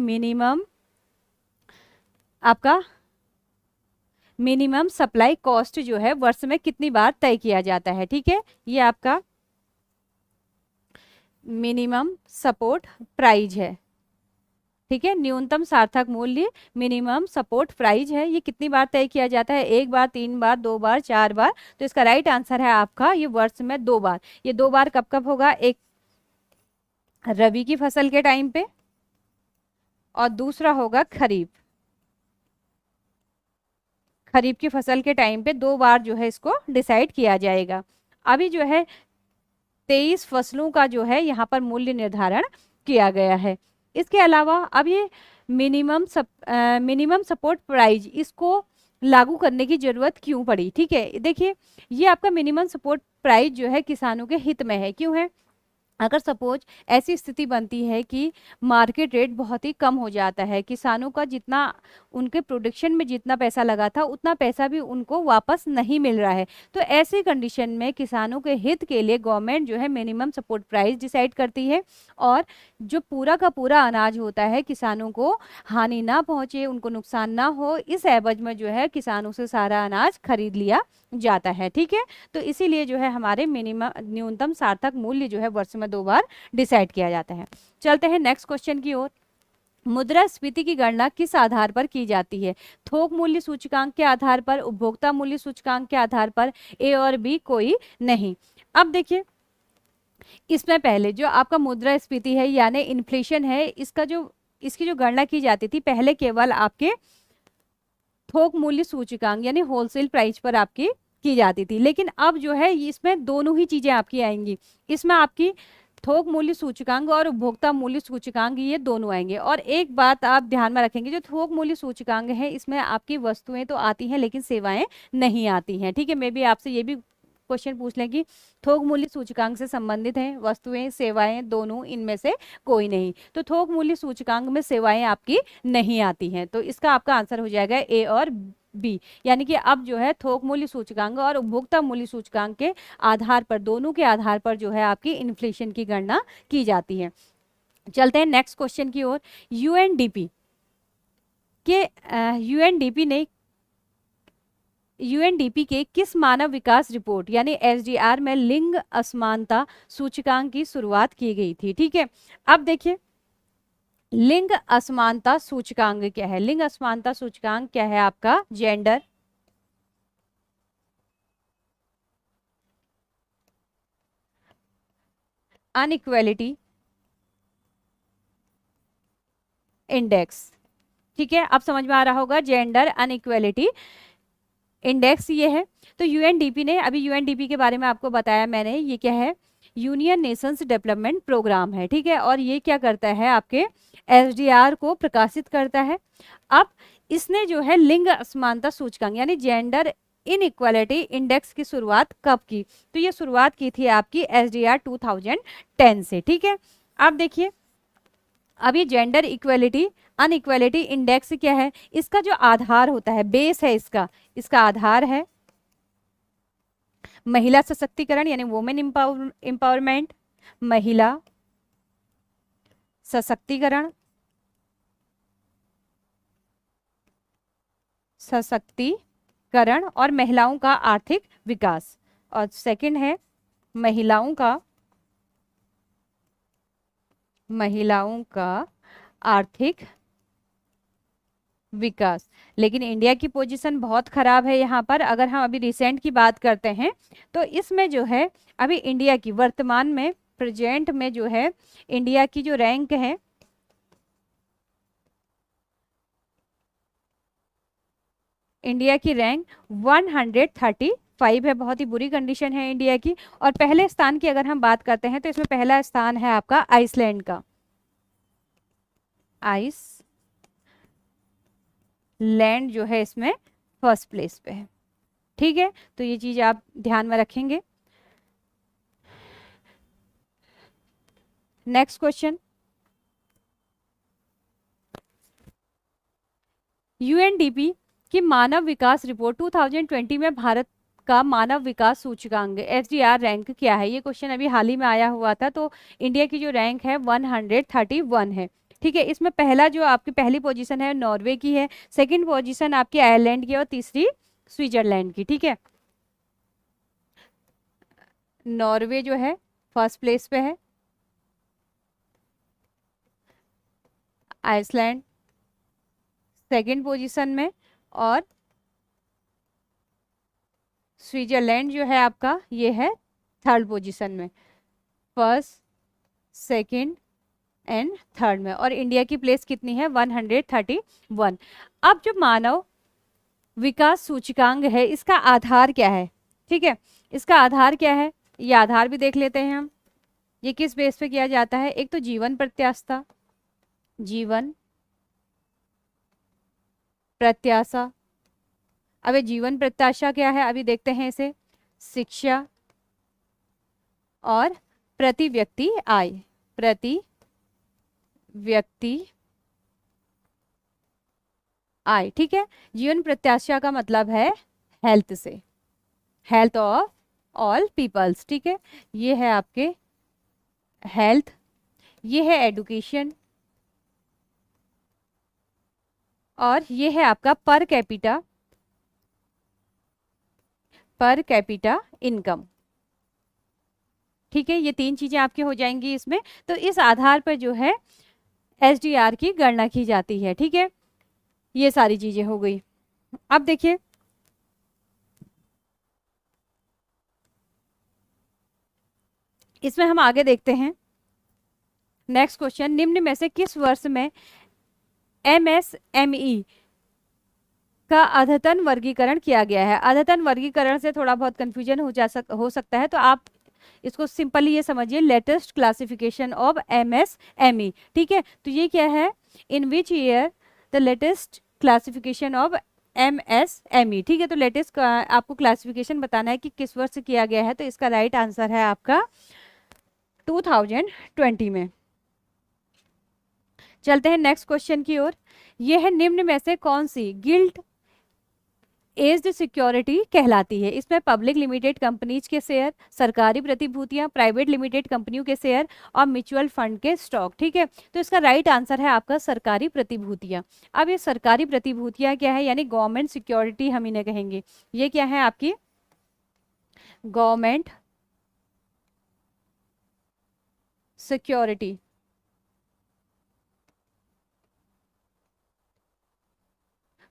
मिनिमम सप्लाई कॉस्ट जो है वर्ष में कितनी बार तय किया जाता है, ठीक है। ये आपका मिनिमम सपोर्ट प्राइस है, ठीक है। न्यूनतम सार्थक मूल्य मिनिमम सपोर्ट प्राइस है, ये कितनी बार तय किया जाता है? 1 बार, 3 बार, 2 बार, 4 बार। तो इसका राइट आंसर है आपका ये वर्ष में 2 बार। ये 2 बार कब कब होगा? एक रबी की फसल के टाइम पे, और दूसरा होगा खरीफ की फसल के टाइम पे। 2 बार जो है इसको डिसाइड किया जाएगा। अभी जो है 23 फसलों का जो है यहाँ पर मूल्य निर्धारण किया गया है। इसके अलावा अब ये मिनिमम सपोर्ट प्राइस, इसको लागू करने की जरूरत क्यों पड़ी, ठीक है। देखिए ये आपका मिनिमम सपोर्ट प्राइस जो है किसानों के हित में है। क्यों है? अगर सपोज ऐसी स्थिति बनती है कि मार्केट रेट बहुत ही कम हो जाता है, किसानों का जितना उनके प्रोडक्शन में जितना पैसा लगा था उतना पैसा भी उनको वापस नहीं मिल रहा है, तो ऐसी कंडीशन में किसानों के हित के लिए गवर्नमेंट जो है मिनिमम सपोर्ट प्राइस डिसाइड करती है, और जो पूरा का पूरा अनाज होता है किसानों को हानि ना पहुंचे, उनको नुकसान ना हो, इस एवज में जो है किसानों से सारा अनाज खरीद लिया जाता है। ठीक है, तो इसीलिए जो है हमारे मिनिमम न्यूनतम सार्थक मूल्य जो है वर्ष में 2 बार डिसाइड किया जाता है। चलते हैं नेक्स्ट क्वेश्चन की ओर। मुद्रास्फीति की गणना किस आधार पर की जाती है? थोक मूल्य सूचकांक के आधार पर, उपभोक्ता मूल्य सूचकांक के आधार पर, ए और बी कोई नहीं। अब देखिए, इसमें पहले जो आपका मुद्रास्फीति है यानी इन्फ्लेशन है, इसकी जो गणना की जाती थी पहले केवल आपके थोक मूल्य सूचकांक यानी होलसेल प्राइस पर आपकी की जाती थी, लेकिन अब जो है इसमें दोनों ही चीजें आपकी आएंगी। इसमें आपकी थोक मूल्य सूचकांक और उपभोक्ता मूल्य सूचकांक ये दोनों आएंगे। और एक बात आप ध्यान में रखेंगे, जो थोक मूल्य सूचकांक है इसमें आपकी वस्तुएं तो आती हैं लेकिन सेवाएं नहीं आती हैं। ठीक है, मैं भी आपसे ये भी क्वेश्चन पूछ लें कि थोक मूल्य सूचकांक से संबंधित हैं वस्तुएं सेवाएं दोनों, इनमें से कोई नहीं, तो थोक मूल्य सूचकांक में सेवाएं आपकी नहीं आती हैं, तो इसका आपका आंसर हो जाएगा ए और बी। यानी कि अब जो है थोक मूल्य सूचकांक और उपभोक्ता मूल्य सूचकांक के आधार पर, दोनों के आधार पर जो है आपकी इन्फ्लेशन की गणना की जाती है। चलते हैं नेक्स्ट क्वेश्चन की ओर। यूएनडीपी के किस मानव विकास रिपोर्ट यानी एसडीआर में लिंग असमानता सूचकांक की शुरुआत की गई थी? ठीक है, अब देखिए लिंग असमानता सूचकांक क्या है? लिंग असमानता सूचकांक क्या है आपका? Gender inequality index. ठीक है, अब समझ में आ रहा होगा, जेंडर अनइक्वालिटी इंडेक्स ये है। तो यूएनडीपी ने, अभी यूएनडीपी के बारे में आपको बताया मैंने, ये क्या है? यूनियन नेशंस डेवलपमेंट प्रोग्राम है। ठीक है, और ये क्या करता है? आपके एसडीआर को प्रकाशित करता है। अब इसने जो है लिंग असमानता सूचकांक यानी जेंडर इनइक्वालिटी इंडेक्स की शुरुआत कब की? तो ये शुरुआत की थी आपकी एसडीआर 2010 से। ठीक है, अब देखिए, अभी जेंडर इक्वलिटी अनइक्वालिटी इंडेक्स क्या है? इसका जो आधार होता है, बेस है इसका आधार है महिला सशक्तिकरण यानी वुमेन एम्पावरमेंट, महिला सशक्तिकरण, और महिलाओं का आर्थिक विकास। और सेकंड है महिलाओं का आर्थिक विकास। लेकिन इंडिया की पोजीशन बहुत खराब है यहाँ पर। अगर हम अभी रिसेंट की बात करते हैं तो इसमें जो है अभी इंडिया की वर्तमान में, प्रेजेंट में जो है इंडिया की जो रैंक है, इंडिया की रैंक 135 है। बहुत ही बुरी कंडीशन है इंडिया की। और पहले स्थान की अगर हम बात करते हैं तो इसमें पहला स्थान है आपका आइसलैंड का। आइसलैंड जो है इसमें फर्स्ट प्लेस पे है। ठीक है, तो ये चीज आप ध्यान में रखेंगे। नेक्स्ट क्वेश्चन, यूएनडीपी की मानव विकास रिपोर्ट 2020 में भारत का मानव विकास सूचकांक एसडीआर रैंक क्या है? ये क्वेश्चन अभी हाल ही में आया हुआ था। तो इंडिया की जो रैंक है 131 है। ठीक है, इसमें पहला जो आपकी पहली पोजीशन है नॉर्वे की है, सेकंड पोजीशन आपकी आयरलैंड की और तीसरी स्विट्जरलैंड की। ठीक है, नॉर्वे जो है फर्स्ट प्लेस पे है, आइसलैंड सेकंड पोजीशन में, और स्विट्जरलैंड जो है आपका ये है थर्ड पोजीशन में, फर्स्ट सेकंड एंड थर्ड में। और इंडिया की प्लेस कितनी है? 131। अब जो मानव विकास सूचकांक है इसका आधार क्या है? ठीक है, इसका आधार क्या है ये आधार भी देख लेते हैं हम। ये किस बेस पे किया जाता है? एक तो जीवन प्रत्याशा, अब ये जीवन प्रत्याशा क्या है अभी देखते हैं इसे। शिक्षा और प्रति व्यक्ति आय, प्रति व्यक्ति आय, ठीक है। जीवन प्रत्याशा का मतलब है हेल्थ से, हेल्थ ऑफ ऑल पीपल्स, ठीक है। ये है आपके हेल्थ, ये है एडुकेशन, और ये है आपका पर कैपिटा इनकम, ठीक है। ये तीन चीजें आपकी हो जाएंगी इसमें। तो इस आधार पर जो है एसडीआर की गणना की जाती है, ठीक है। ये सारी चीजें हो गई। अब देखिए इसमें हम आगे देखते हैं नेक्स्ट क्वेश्चन। निम्न में से किस वर्ष में एमएसएमई का अद्यतन वर्गीकरण किया गया है? अद्यतन वर्गीकरण से थोड़ा बहुत कंफ्यूजन हो सकता है, तो आप इसको सिंपली ये समझिए, लेटेस्ट क्लासिफिकेशन ऑफ एमएसएमई, ठीक है। तो ये क्या है? In which year the latest classification of MSME, ठीक है। तो लेटेस्ट आपको क्लासिफिकेशन बताना है कि किस वर्ष किया गया है। तो इसका राइट आंसर है आपका 2020 में। चलते हैं नेक्स्ट क्वेश्चन की ओर। यह है निम्न में से कौन सी गिल्ट एज्ड सिक्योरिटी कहलाती है? इसमें पब्लिक लिमिटेड कंपनीज के शेयर, सरकारी प्रतिभूतियां, प्राइवेट लिमिटेड कंपनियों के शेयर और म्यूचुअल फंड के स्टॉक, ठीक है। तो इसका राइट आंसर है आपका सरकारी प्रतिभूतियां। अब ये सरकारी प्रतिभूतियां क्या है? यानी गवर्नमेंट सिक्योरिटी हम इन्हें कहेंगे। ये क्या है आपकी गवर्नमेंट सिक्योरिटी।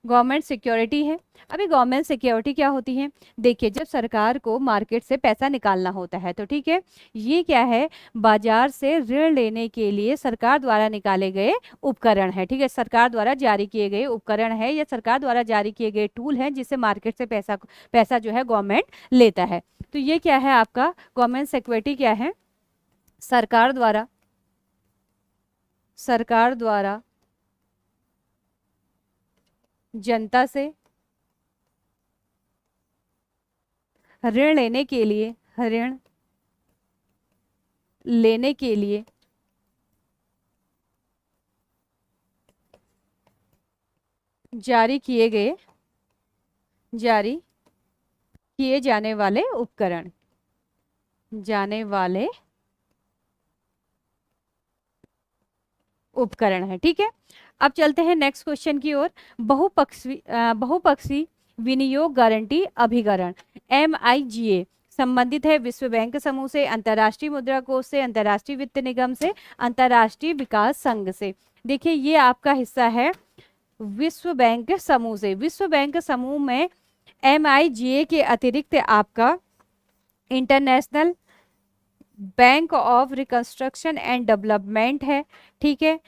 गवर्नमेंट सिक्योरिटी है। अभी गवर्नमेंट सिक्योरिटी क्या होती है? देखिए, जब सरकार को मार्केट से पैसा निकालना होता है तो ठीक है, ये क्या है? बाजार से ऋण लेने के लिए सरकार द्वारा निकाले गए उपकरण है, ठीक है। सरकार द्वारा जारी किए गए उपकरण है या सरकार द्वारा जारी किए गए टूल हैं जिससे मार्केट से पैसा जो है गवर्नमेंट लेता है। तो ये क्या है आपका गवर्नमेंट सिक्योरिटी? क्या है? सरकार द्वारा जनता से ऋण लेने के लिए जारी किए जाने वाले उपकरण है, ठीक है। अब चलते हैं नेक्स्ट क्वेश्चन की ओर। बहुपक्षी विनियोग गारंटी अभिकरण MIGA संबंधित है विश्व बैंक समूह से, अंतर्राष्ट्रीय मुद्रा कोष से, अंतर्राष्ट्रीय वित्त निगम से, अंतर्राष्ट्रीय विकास संघ से। देखिए, ये आपका हिस्सा है विश्व बैंक समूह से। विश्व बैंक समूह में MIGA के अतिरिक्त आपका international bank of reconstruction and development है, ठीक है।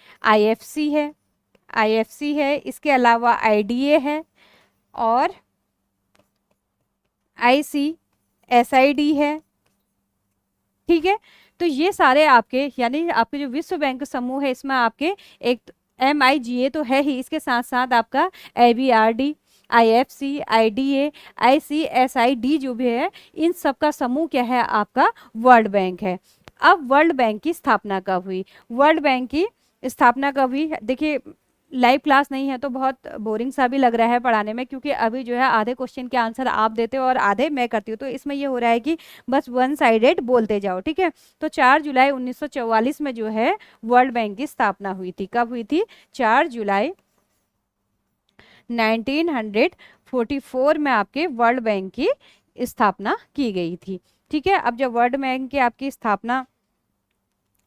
IFC है, इसके अलावा IDA है और ICSID है, ठीक है। तो ये सारे आपके यानी आपके जो विश्व बैंक समूह है इसमें आपके एक MIGA तो है ही, इसके साथ साथ आपका ABRD, IFC, IDA, ICSID जो भी है, इन सब का समूह क्या है? आपका वर्ल्ड बैंक है। अब वर्ल्ड बैंक की स्थापना कब हुई? वर्ल्ड बैंक की स्थापना कब हुई? देखिए, लाइव क्लास नहीं है तो बहुत बोरिंग सा भी लग रहा है पढ़ाने में, क्योंकि अभी जो है आधे क्वेश्चन के आंसर आप देते हो और आधे मैं करती हूँ। तो इसमें ये हो रहा है कि बस वन साइडेड बोलते जाओ, ठीक है। तो 4 जुलाई 1944 में जो है वर्ल्ड बैंक की स्थापना हुई थी। कब हुई थी? 4 जुलाई 1944 में आपके वर्ल्ड बैंक की स्थापना की गई थी, ठीक है। अब जब वर्ल्ड बैंक की आपकी स्थापना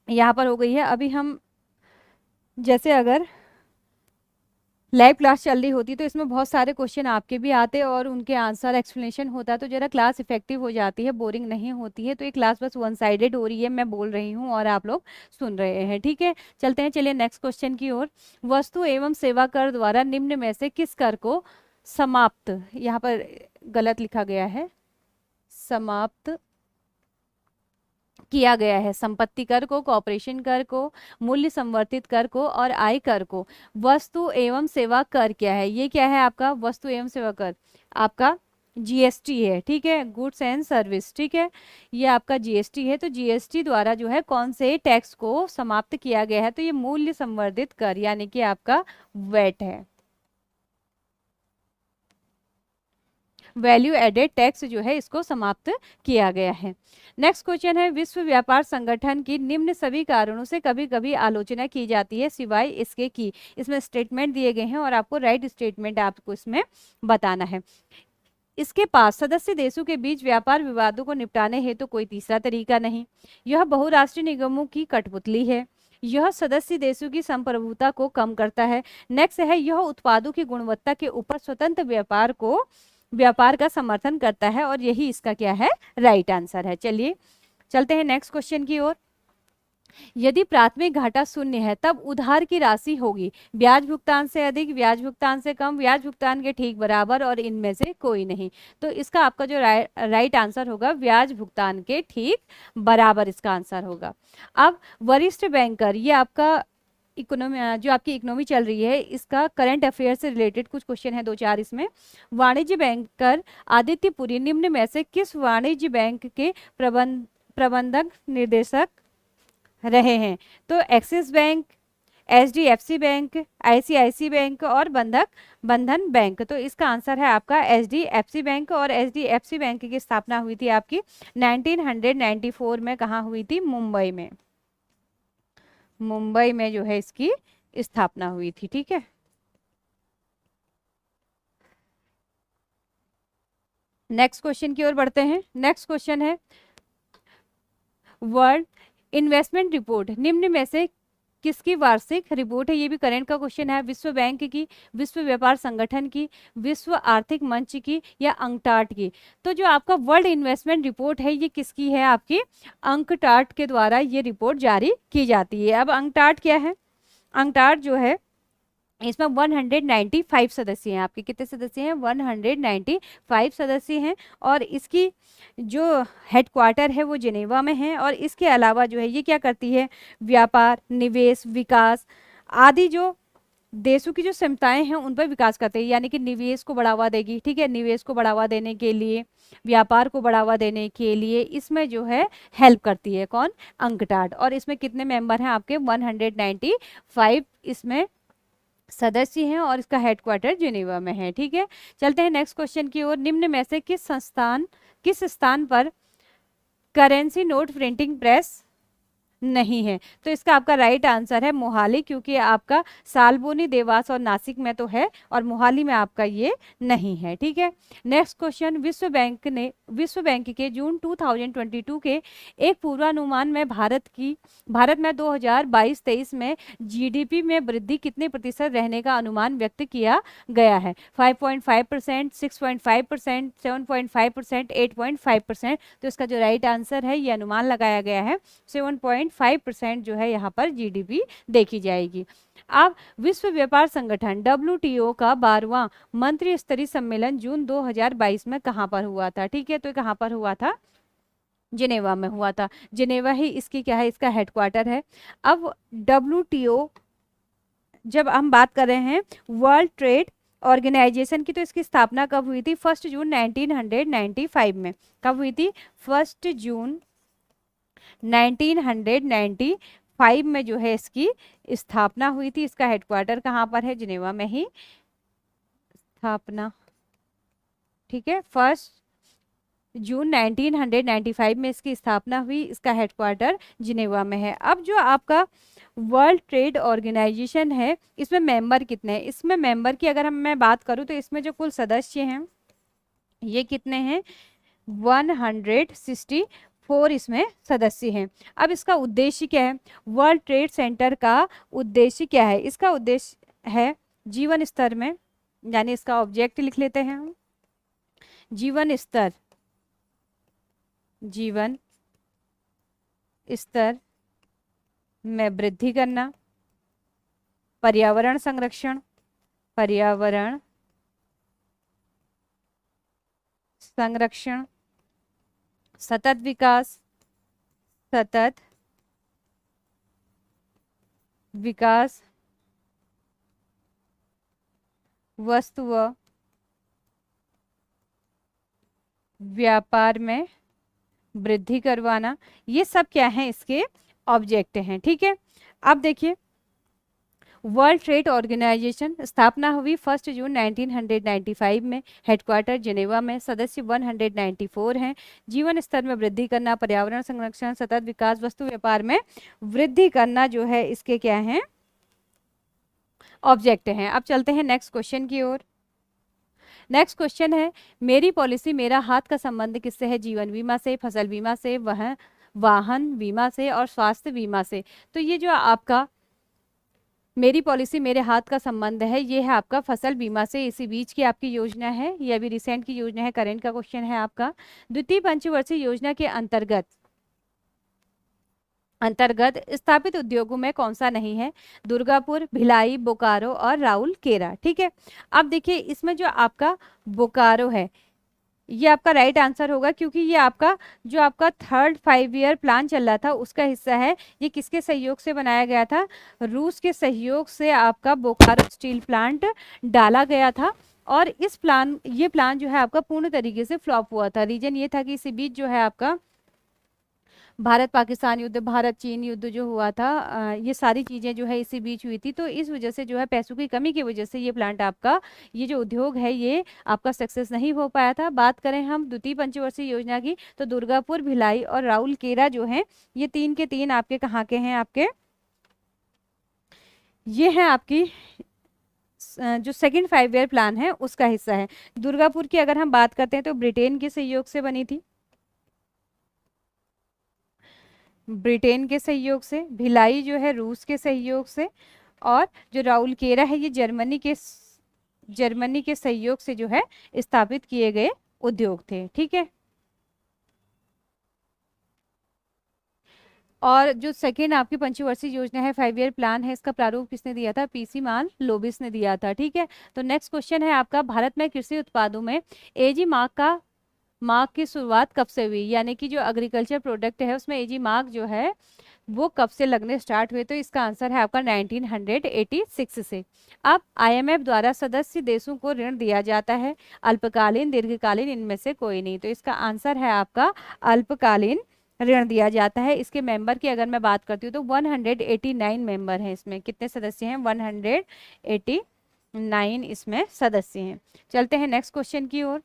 यहाँ पर हो गई है, अभी हम जैसे अगर लाइव क्लास चल रही होती तो इसमें बहुत सारे क्वेश्चन आपके भी आते और उनके आंसर एक्सप्लेनेशन होता, तो जरा क्लास इफेक्टिव हो जाती है, बोरिंग नहीं होती है। तो ये क्लास बस वन साइडेड हो रही है, मैं बोल रही हूँ और आप लोग सुन रहे हैं, ठीक है। चलते हैं, चलिए नेक्स्ट क्वेश्चन की ओर। वस्तु एवं सेवा कर द्वारा निम्न में से किस कर को समाप्त, यहाँ पर गलत लिखा गया है, समाप्त किया गया है? संपत्ति कर को, कॉर्पोरेशन कर को, मूल्य संवर्धित कर को और आय कर को। वस्तु एवं सेवा कर क्या है? ये क्या है आपका वस्तु एवं सेवा कर? आपका जीएसटी है, ठीक है, गुड्स एंड सर्विस, ठीक है, ये आपका जीएसटी है। तो जीएसटी द्वारा जो है कौन से टैक्स को समाप्त किया गया है, तो ये मूल्य संवर्धित कर यानी कि आपका वैट है, वैल्यू एडेड टैक्स जो है इसको समाप्त किया गया है। नेक्स्ट क्वेश्चन है, विश्व व्यापार संगठन की निम्न सभी कारणों से कभी कभी आलोचना की जाती है सिवाय इसके की। इसमें स्टेटमेंट दिए गए हैं और आपको राइट स्टेटमेंट आपको इसमें बताना है। इसके पास सदस्य देशों के बीच व्यापार विवादों को निपटाने हेतु कोई तीसरा तरीका नहीं। यह बहुराष्ट्रीय निगमों की कठपुतली है। यह सदस्य देशों की संप्रभुता को कम करता है। नेक्स्ट है, यह उत्पादों की गुणवत्ता के ऊपर स्वतंत्र व्यापार का समर्थन करता है। और यही इसका क्या है, राइट आंसर है। चलिए चलते हैं नेक्स्ट क्वेश्चन की ओर। यदि प्राथमिक घाटा शून्य है तब उधार की राशि होगी ब्याज भुगतान से अधिक, ब्याज भुगतान से कम, ब्याज भुगतान के ठीक बराबर और इनमें से कोई नहीं। तो इसका आपका जो राइट आंसर होगा ब्याज भुगतान के ठीक बराबर इसका आंसर होगा। अब वरिष्ठ बैंकर, ये आपका इकोनॉमी, जो आपकी इकोनॉमी चल रही है इसका करंट अफेयर से रिलेटेड कुछ क्वेश्चन है, 2-4 इसमें। वाणिज्य बैंकर आदित्य पुरी निम्न में से किस वाणिज्य बैंक के प्रबंधक निर्देशक रहे हैं? तो Axis bank, HDFC bank, ICIC bank और बंधन बैंक। तो इसका आंसर है आपका एचडीएफसी बैंक। और एचडीएफसी बैंक की स्थापना हुई थी आपकी 1994 में। कहाँ हुई थी? मुंबई में। मुंबई में जो है इसकी स्थापना हुई थी, ठीक है। नेक्स्ट क्वेश्चन की ओर बढ़ते हैं। नेक्स्ट क्वेश्चन है, वर्ल्ड इन्वेस्टमेंट रिपोर्ट निम्न में से किसकी वार्षिक रिपोर्ट है? ये भी करंट का क्वेश्चन है। विश्व बैंक की, विश्व व्यापार संगठन की, विश्व आर्थिक मंच की या अंकटाड की? तो जो आपका वर्ल्ड इन्वेस्टमेंट रिपोर्ट है ये किसकी है? आपकी अंकटाड के द्वारा ये रिपोर्ट जारी की जाती है। अब अंकटाड क्या है? अंकटाड जो है इसमें 195 सदस्य हैं। आपके कितने सदस्य हैं? 195 सदस्य हैं। और इसकी जो हेडक्वार्टर है वो जिनेवा में है। और इसके अलावा जो है ये क्या करती है? व्यापार, निवेश, विकास आदि जो देशों की जो क्षमताएं हैं उन पर विकास करते हैं, यानी कि निवेश को बढ़ावा देगी, ठीक है। निवेश को बढ़ावा देने के लिए, व्यापार को बढ़ावा देने के लिए इसमें जो है हेल्प करती है। कौन? अंकटाड। और इसमें कितने मेंबर हैं आपके? 195 इसमें सदस्य हैं और इसका हेडक्वार्टर जिनेवा में है, ठीक है। चलते हैं नेक्स्ट क्वेश्चन की ओर। निम्न में से किस स्थान पर करेंसी नोट प्रिंटिंग प्रेस नहीं है? तो इसका आपका राइट आंसर है मोहाली, क्योंकि आपका सालबोनी, देवास और नासिक में तो है और मोहाली में आपका ये नहीं है, ठीक है। नेक्स्ट क्वेश्चन, विश्व बैंक के जून 2022 के एक पूर्वानुमान में भारत में 2022-23 में जीडीपी में वृद्धि कितने प्रतिशत रहने का अनुमान व्यक्त किया गया है? 5.5%, 6.5%, 7.5%, 8.5%। तो इसका जो राइट आंसर है, ये अनुमान लगाया गया है 7.5% जो है यहाँ पर जीडीपी देखी जाएगी। अब विश्व व्यापार संगठन WTO का 12वां मंत्री स्तरीय सम्मेलन जून 2022 में कहाँ पर हुआ था? ठीक है, तो कहाँ पर हुआ था? जिनेवा में हुआ था। जिनेवा ही इसकी क्या है? इसका हेडक्वार्टर है। अब WTO जब हम बात कर रहे हैं वर्ल्ड ट्रेड ऑर्गेनाइजेशन की, तो इसकी स्थापना कब हुई थी? 1 जून 1995 में। कब हुई थी? 1 जून 1995 में जो है इसकी स्थापना हुई थी। इसका हेडक्वार्टर कहाँ पर है? जिनेवा में ही स्थापना, ठीक है। 1 जून 1995 में इसकी स्थापना हुई। इसका हेडक्वार्टर जिनेवा में है। अब जो आपका वर्ल्ड ट्रेड ऑर्गेनाइजेशन है इसमें मेंबर कितने हैं? इसमें मेंबर की अगर मैं बात करूं तो इसमें जो कुल सदस्य हैं ये कितने हैं? 164 इसमें सदस्य हैं। अब इसका उद्देश्य क्या है? वर्ल्ड ट्रेड सेंटर का उद्देश्य क्या है? इसका उद्देश्य है जीवन स्तर में, यानी इसका ऑब्जेक्ट लिख लेते हैं हम, जीवन स्तर में वृद्धि करना, पर्यावरण संरक्षण, सतत विकास, वस्तु व व्यापार में वृद्धि करवाना, ये सब क्या है इसके ऑब्जेक्ट हैं। ठीक है, अब देखिए वर्ल्ड ट्रेड ऑर्गेनाइजेशन स्थापना हुई 1 जून 1995 में, हेडक्वार्टर जिनेवा में, सदस्य 194 हैं। जीवन स्तर में वृद्धि करना, पर्यावरण संरक्षण, सतत विकास, वस्तु व्यापार में वृद्धि करना जो है इसके क्या हैं ऑब्जेक्ट हैं। अब चलते हैं नेक्स्ट क्वेश्चन की ओर। नेक्स्ट क्वेश्चन है मेरी पॉलिसी मेरा हाथ का संबंध किससे है? जीवन बीमा से, फसल बीमा से, वह वाहन बीमा से और स्वास्थ्य बीमा से। तो ये जो आपका मेरी पॉलिसी मेरे हाथ का संबंध है, ये है आपका फसल बीमा से, इसी बीच की आपकी योजना है, ये अभी रिसेंट की योजना है, करंट का क्वेश्चन है आपका। द्वितीय पंचवर्षीय योजना के अंतर्गत स्थापित उद्योगों में कौन सा नहीं है? दुर्गापुर, भिलाई, बोकारो और राउरकेला। ठीक है, अब देखिए इसमें जो आपका बोकारो है ये आपका राइट आंसर होगा, क्योंकि ये आपका जो आपका 3rd 5 ईयर प्लान चल रहा था उसका हिस्सा है। ये किसके सहयोग से बनाया गया था? रूस के सहयोग से आपका बोकारो स्टील प्लांट डाला गया था। और ये प्लान जो है आपका पूर्ण तरीके से फ्लॉप हुआ था। रीजन ये था कि इसी बीच जो है आपका भारत पाकिस्तान युद्ध, भारत चीन युद्ध जो हुआ था, ये सारी चीज़ें जो है इसी बीच हुई थी। तो इस वजह से जो है पैसों की कमी की वजह से ये प्लांट आपका, ये जो उद्योग है ये आपका सक्सेस नहीं हो पाया था। बात करें हम द्वितीय पंचवर्षीय योजना की, तो दुर्गापुर, भिलाई और राउरकेला जो हैं ये 3 के 3 आपके कहाँ के हैं? आपके ये है आपकी जो सेकेंड 5 ईयर प्लान है उसका हिस्सा है। दुर्गापुर की अगर हम बात करते हैं तो ब्रिटेन के सहयोग से बनी थी, ब्रिटेन के सहयोग से। भिलाई जो है रूस के सहयोग से, और जो राउरकेला है ये जर्मनी के सहयोग से जो है स्थापित किए गए उद्योग थे। ठीक है, और जो सेकेंड आपकी पंचवर्षीय योजना है 5 ईयर प्लान है, इसका प्रारूप किसने दिया था? पीसी मान लोबिस ने दिया था। ठीक है, तो नेक्स्ट क्वेश्चन है आपका भारत में कृषि उत्पादों में एजी मार्क की शुरुआत कब से हुई? यानी कि जो एग्रीकल्चर प्रोडक्ट है उसमें एजी मार्क जो है वो कब से लगने स्टार्ट हुए? तो इसका आंसर है आपका 1986 से। अब आईएमएफ द्वारा सदस्य देशों को ऋण दिया जाता है, अल्पकालीन, दीर्घकालीन, इनमें से कोई नहीं। तो इसका आंसर है आपका अल्पकालीन ऋण दिया जाता है। इसके मेंबर की अगर मैं बात करती हूँ तो 189 मेंबर हैं। इसमें कितने सदस्य हैं? 189 इसमें सदस्य हैं। चलते हैं नेक्स्ट क्वेश्चन की ओर।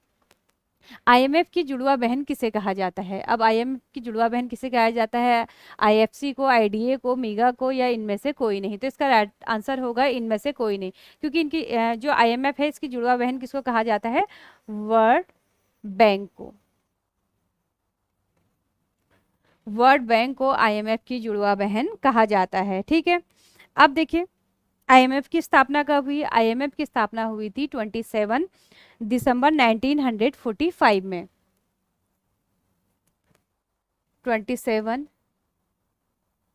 आईएमएफ की जुड़वा बहन किसे कहा जाता है? अब आईएमएफ की जुड़वा बहन किसे कहा जाता है? आईएफसी को, आईडीए को, मीगा को, या इनमें से कोई नहीं? तो इसका राइट आंसर होगा इनमें से कोई नहीं, क्योंकि इनकी जो आईएमएफ है इसकी जुड़वा बहन किसको कहा जाता है? वर्ल्ड बैंक को। वर्ल्ड बैंक को आईएमएफ की जुड़वा बहन कहा जाता है। ठीक है, अब देखिए आईएमएफ की स्थापना कब हुई? आईएमएफ की स्थापना हुई थी 27 दिसंबर 1945 में। 27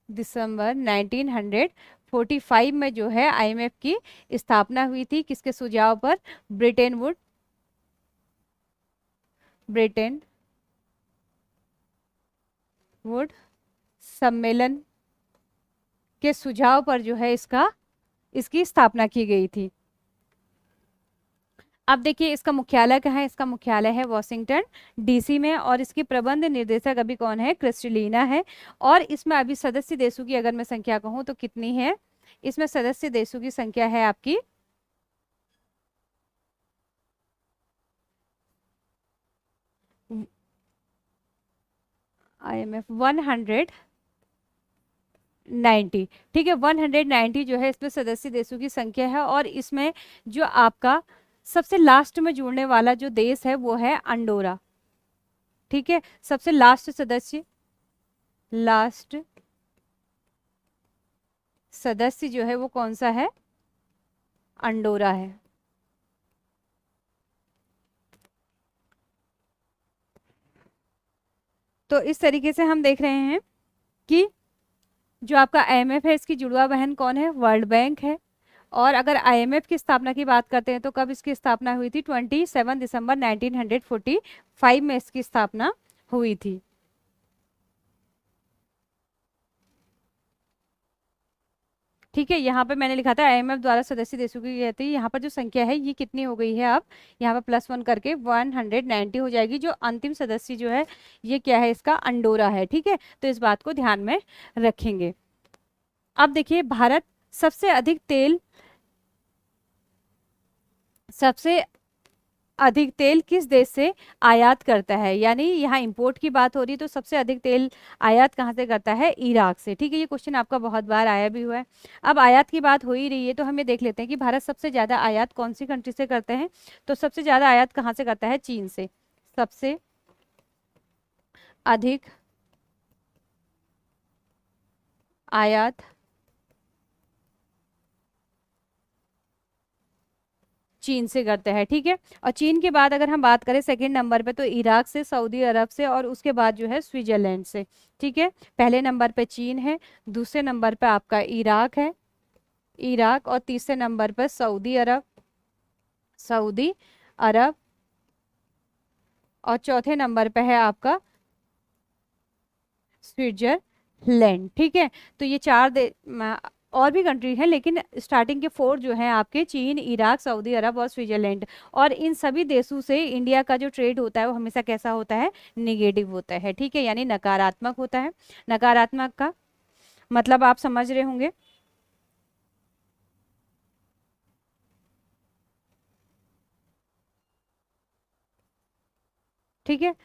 दिसंबर 1945 में जो है आईएमएफ की स्थापना हुई थी। किसके सुझाव पर? ब्रेटन वुड सम्मेलन के सुझाव पर जो है इसकी स्थापना की गई थी। अब देखिए इसका मुख्यालय कहाँ है? इसका मुख्यालय है वॉशिंगटन डीसी में, और इसकी प्रबंध निर्देशक अभी कौन है? क्रिस्टलिना है। और इसमें अभी सदस्य देशों की अगर मैं संख्या कहूँ तो कितनी है? इसमें सदस्य देशों की संख्या है आपकी IMF 190। ठीक है, 190 जो है इसमें सदस्य देशों की संख्या है। और इसमें जो आपका सबसे लास्ट में जुड़ने वाला जो देश है वो है अंडोरा। ठीक है, सबसे लास्ट सदस्य जो है वो कौन सा है? अंडोरा है। तो इस तरीके से हम देख रहे हैं कि जो आपका आईएमएफ है इसकी जुड़वा बहन कौन है? वर्ल्ड बैंक है। और अगर आईएमएफ की स्थापना की बात करते हैं तो कब इसकी स्थापना हुई थी? 27 दिसंबर 1945 में इसकी स्थापना हुई थी। ठीक है, यहाँ पे मैंने लिखा था आईएमएफ द्वारा सदस्य देशों की कहते हैं, यहाँ पर जो संख्या है ये कितनी हो गई है, अब यहाँ पर +1 करके 190 हो जाएगी। जो अंतिम सदस्य जो है ये क्या है, इसका अंडोरा है। ठीक है, तो इस बात को ध्यान में रखेंगे। अब देखिए, भारत सबसे अधिक तेल किस देश से आयात करता है, यानी यहाँ इंपोर्ट की बात हो रही है, तो सबसे अधिक तेल आयात कहाँ से करता है, इराक से। ठीक है, ये क्वेश्चन आपका बहुत बार आया भी हुआ है। अब आयात की बात हो ही रही है तो हम ये देख लेते हैं कि भारत सबसे ज्यादा आयात कौन सी कंट्री से करते हैं। तो सबसे ज्यादा आयात कहाँ से करता है, चीन से। सबसे अधिक आयात चीन से करते हैं। ठीक है, और चीन के बाद अगर हम बात करें सेकंड नंबर पे, तो इराक से, सऊदी अरब से, और उसके बाद जो है स्विट्जरलैंड से। ठीक है, पहले नंबर पे चीन है, दूसरे नंबर पे आपका इराक है, इराक, और तीसरे नंबर पर सऊदी अरब, सऊदी अरब, और चौथे नंबर पे है आपका स्विट्जरलैंड। ठीक है, तो ये और भी कंट्री हैं, लेकिन स्टार्टिंग के 4 जो हैं आपके, चीन, इराक, सऊदी अरब और स्विट्जरलैंड। और इन सभी देशों से इंडिया का जो ट्रेड होता है वो हमेशा कैसा होता है, निगेटिव होता है। ठीक है, यानी नकारात्मक होता है। नकारात्मक का मतलब आप समझ रहे होंगे। ठीक है,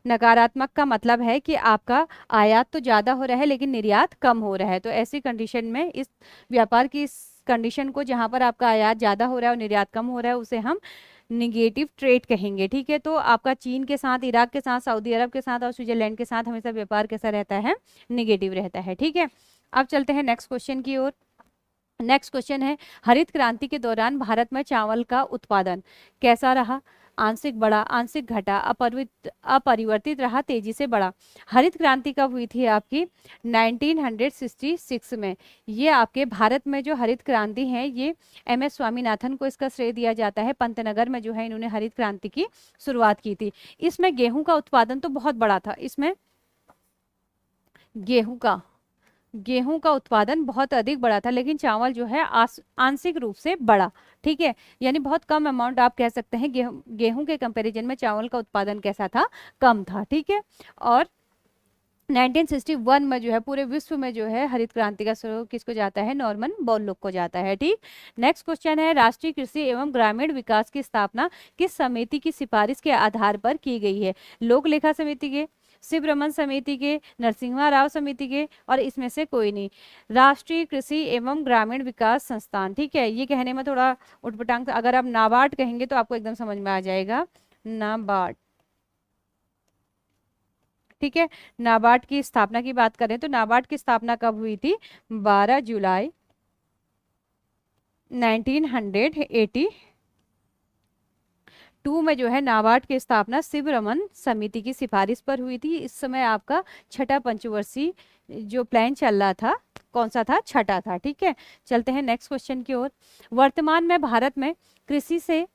नकारात्मक का मतलब है कि आपका आयात तो ज्यादा हो रहा है लेकिन निर्यात कम हो रहा है। तो ऐसी कंडीशन में, इस व्यापार की इस कंडीशन को जहां पर आपका आयात ज्यादा हो रहा है और निर्यात कम हो रहा है, उसे हम निगेटिव ट्रेड कहेंगे। ठीक है, तो आपका चीन के साथ, इराक के साथ, सऊदी अरब के साथ और स्विट्जरलैंड के साथ हमेशा व्यापार कैसा रहता है, निगेटिव रहता है। ठीक है, अब चलते हैं नेक्स्ट क्वेश्चन की ओर। नेक्स्ट क्वेश्चन है, हरित क्रांति के दौरान भारत में चावल का उत्पादन कैसा रहा, आंशिक बढ़ा, आंशिक घटा, अपरिवर्तित रहा, तेजी से बढ़ा। हरित क्रांति कब हुई थी आपकी, 1966 में। ये आपके भारत में जो हरित क्रांति है, ये MS स्वामीनाथन को इसका श्रेय दिया जाता है। पंतनगर में जो है इन्होंने हरित क्रांति की शुरुआत की थी। इसमें गेहूं का उत्पादन तो बहुत बड़ा था, इसमें गेहूं का उत्पादन बहुत अधिक बड़ा था, लेकिन चावल जो है आंशिक रूप से बढ़ा। ठीक है, यानी बहुत कम अमाउंट आप कह सकते हैं, गेहूं के कंपैरिजन में चावल का उत्पादन कैसा था, कम था। ठीक है, और 1961 में जो है पूरे विश्व में जो है हरित क्रांति का श्रेय किसको जाता है, नॉर्मन बोरलॉग को जाता है। ठीक, नेक्स्ट क्वेश्चन है, राष्ट्रीय कृषि एवं ग्रामीण विकास की स्थापना किस समिति की सिफारिश के आधार पर की गई है, लोक लेखा समिति के, शिवरमन समिति के, नरसिम्हा राव समिति के, और इसमें से कोई नहीं। राष्ट्रीय कृषि एवं ग्रामीण विकास संस्थान। ठीक है, ये कहने में थोड़ा उटपटांग, अगर आप नाबार्ड कहेंगे तो आपको एकदम समझ में आ जाएगा, नाबार्ड। ठीक है, नाबार्ड की स्थापना की बात करें तो नाबार्ड की स्थापना कब हुई थी, 12 जुलाई 1982 में जो है नाबार्ड की स्थापना शिवरमन समिति की सिफारिश पर हुई थी। इस समय आपका छठा पंचवर्षीय जो प्लान चल रहा था, कौन सा था, छठा था। ठीक है, चलते हैं नेक्स्ट क्वेश्चन की ओर। वर्तमान में भारत में कृषि से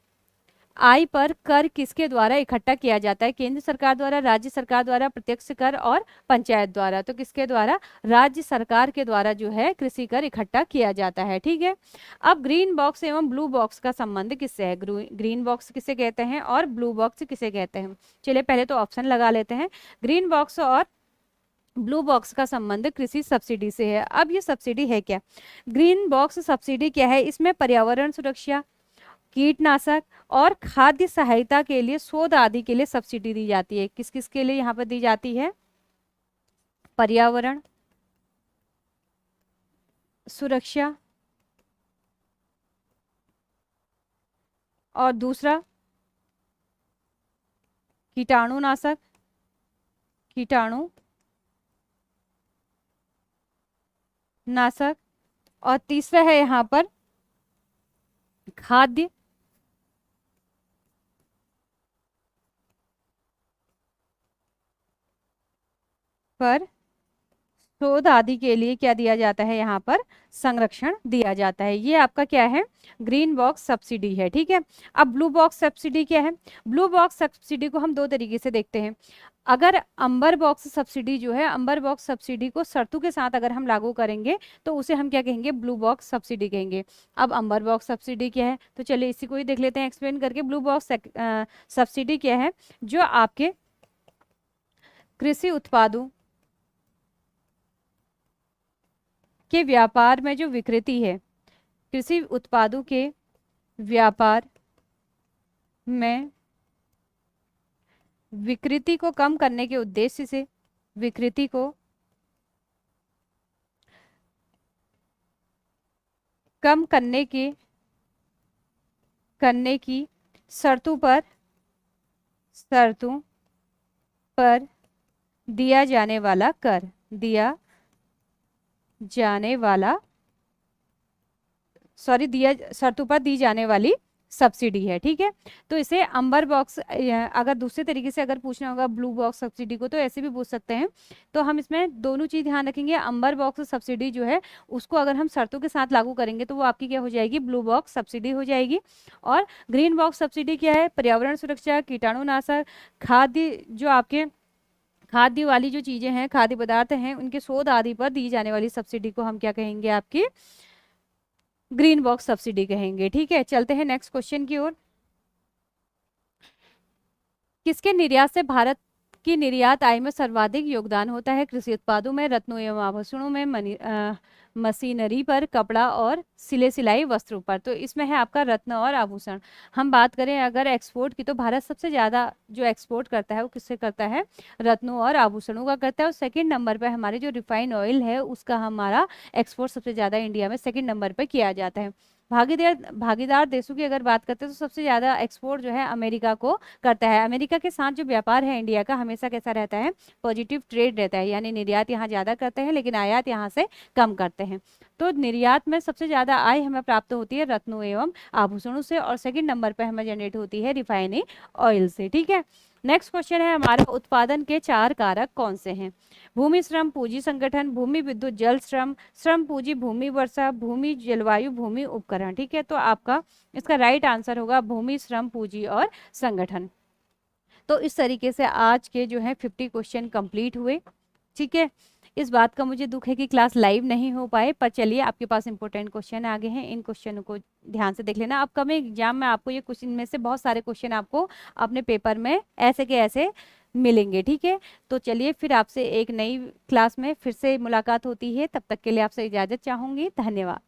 आय पर कर किसके द्वारा इकट्ठा किया जाता है, केंद्र सरकार द्वारा, राज्य सरकार द्वारा, प्रत्यक्ष कर, और पंचायत द्वारा। तो किसके द्वारा, राज्य सरकार के द्वारा जो है कृषि कर इकट्ठा किया जाता है। ठीक है, अब ग्रीन बॉक्स एवं ब्लू बॉक्स का संबंध किससे है, ग्रीन बॉक्स किसे कहते हैं और ब्लू बॉक्स किसे कहते हैं। चलिए पहले तो ऑप्शन लगा लेते हैं। ग्रीन बॉक्स और ब्लू बॉक्स का संबंध कृषि सब्सिडी से है। अब ये सब्सिडी है क्या, ग्रीन बॉक्स सब्सिडी क्या है, इसमें पर्यावरण सुरक्षा, कीटनाशक और खाद्य सहायता के लिए, शोध आदि के लिए सब्सिडी दी जाती है। किस किस के लिए यहाँ पर दी जाती है, पर्यावरण सुरक्षा, और दूसरा कीटाणुनाशक, और तीसरा है यहाँ पर खाद्य पर शोध आदि के लिए क्या दिया जाता है, यहाँ पर संरक्षण दिया जाता है। ये आपका क्या है, ग्रीन बॉक्स सब्सिडी है, ठीक है। अब ब्लू बॉक्स सब्सिडी क्या है, ब्लू बॉक्स सब्सिडी को हम दो तरीके से देखते हैं। अगर अंबर बॉक्स सब्सिडी जो है, अंबर बॉक्स सब्सिडी को शर्तों के साथ अगर हम लागू करेंगे तो उसे हम क्या कहेंगे, ब्लू बॉक्स सब्सिडी कहेंगे। अब अंबर बॉक्स सब्सिडी क्या है, तो चलिए इसी को ही देख लेते हैं एक्सप्लेन करके। ब्लू बॉक्स सब्सिडी क्या है, जो आपके कृषि उत्पादों के व्यापार में जो विकृति है, कृषि उत्पादों के व्यापार में विकृति को कम करने के उद्देश्य से, विकृति को कम करने की शर्तों पर दिया जाने वाला कर, दिया शर्तों पर दी जाने वाली सब्सिडी है, ठीक है। तो इसे अंबर बॉक्स, अगर दूसरे तरीके से अगर पूछना होगा ब्लू बॉक्स सब्सिडी को, तो ऐसे भी पूछ सकते हैं। तो हम इसमें दोनों चीज ध्यान रखेंगे। अंबर बॉक्स सब्सिडी जो है उसको अगर हम शर्तों के साथ लागू करेंगे तो वो आपकी क्या हो जाएगी, ब्लू बॉक्स सब्सिडी हो जाएगी। और ग्रीन बॉक्स सब्सिडी क्या है, पर्यावरण सुरक्षा, कीटाणुनाशक, खाद्य, जो आपके खाद्य वाली जो चीजें हैं, खाद्य पदार्थ हैं, उनके शोध आदि पर दी जाने वाली सब्सिडी को हम क्या कहेंगे, आपकी ग्रीन बॉक्स सब्सिडी कहेंगे, ठीक है। चलते हैं नेक्स्ट क्वेश्चन की ओर। किसके निर्यात से भारत की निर्यात आय में सर्वाधिक योगदान होता है, कृषि उत्पादों में, रत्नों एवं आभूषणों में, मशीनरी पर, कपड़ा और सिलाई वस्त्रों पर। तो इसमें है आपका रत्न और आभूषण। हम बात करें अगर एक्सपोर्ट की, तो भारत सबसे ज्यादा जो एक्सपोर्ट करता है वो किससे करता है, रत्नों और आभूषणों का करता है। और सेकंड नंबर पे हमारे जो रिफाइंड ऑयल है उसका हमारा एक्सपोर्ट सबसे ज्यादा इंडिया में सेकंड नंबर पे किया जाता है। भागीदार देशों की अगर बात करते हैं तो सबसे ज्यादा एक्सपोर्ट जो है अमेरिका को करता है। अमेरिका के साथ जो व्यापार है इंडिया का हमेशा कैसा रहता है, पॉजिटिव ट्रेड रहता है, यानी निर्यात यहाँ ज्यादा करते हैं लेकिन आयात यहाँ से कम करते हैं। तो निर्यात में सबसे ज्यादा आय हमें प्राप्त होती है रत्नों एवं आभूषणों से, और सेकंड नंबर पर हमें जनरेट होती है रिफाइनिंग ऑयल से, ठीक है। नेक्स्ट क्वेश्चन है हमारा, उत्पादन के 4 कारक कौन से हैं, भूमि श्रम, पूंजी संगठन, भूमि विद्युत जल श्रम, श्रम पूंजी, भूमि वर्षा, भूमि जलवायु, भूमि उपकरण, ठीक है। तो आपका इसका राइट आंसर होगा भूमि श्रम पूंजी और संगठन। तो इस तरीके से आज के जो है 50 क्वेश्चन कंप्लीट हुए, ठीक है। इस बात का मुझे दुख है कि क्लास लाइव नहीं हो पाए, पर चलिए आपके पास इंपॉर्टेंट क्वेश्चन आ गए हैं, इन क्वेश्चनों को ध्यान से देख लेना। अपकमिंग एग्जाम में आपको ये क्वेश्चन में से बहुत सारे क्वेश्चन आपको अपने पेपर में ऐसे के ऐसे मिलेंगे, ठीक है। तो चलिए फिर आपसे एक नई क्लास में फिर से मुलाकात होती है, तब तक के लिए आपसे इजाजत चाहूंगी। धन्यवाद।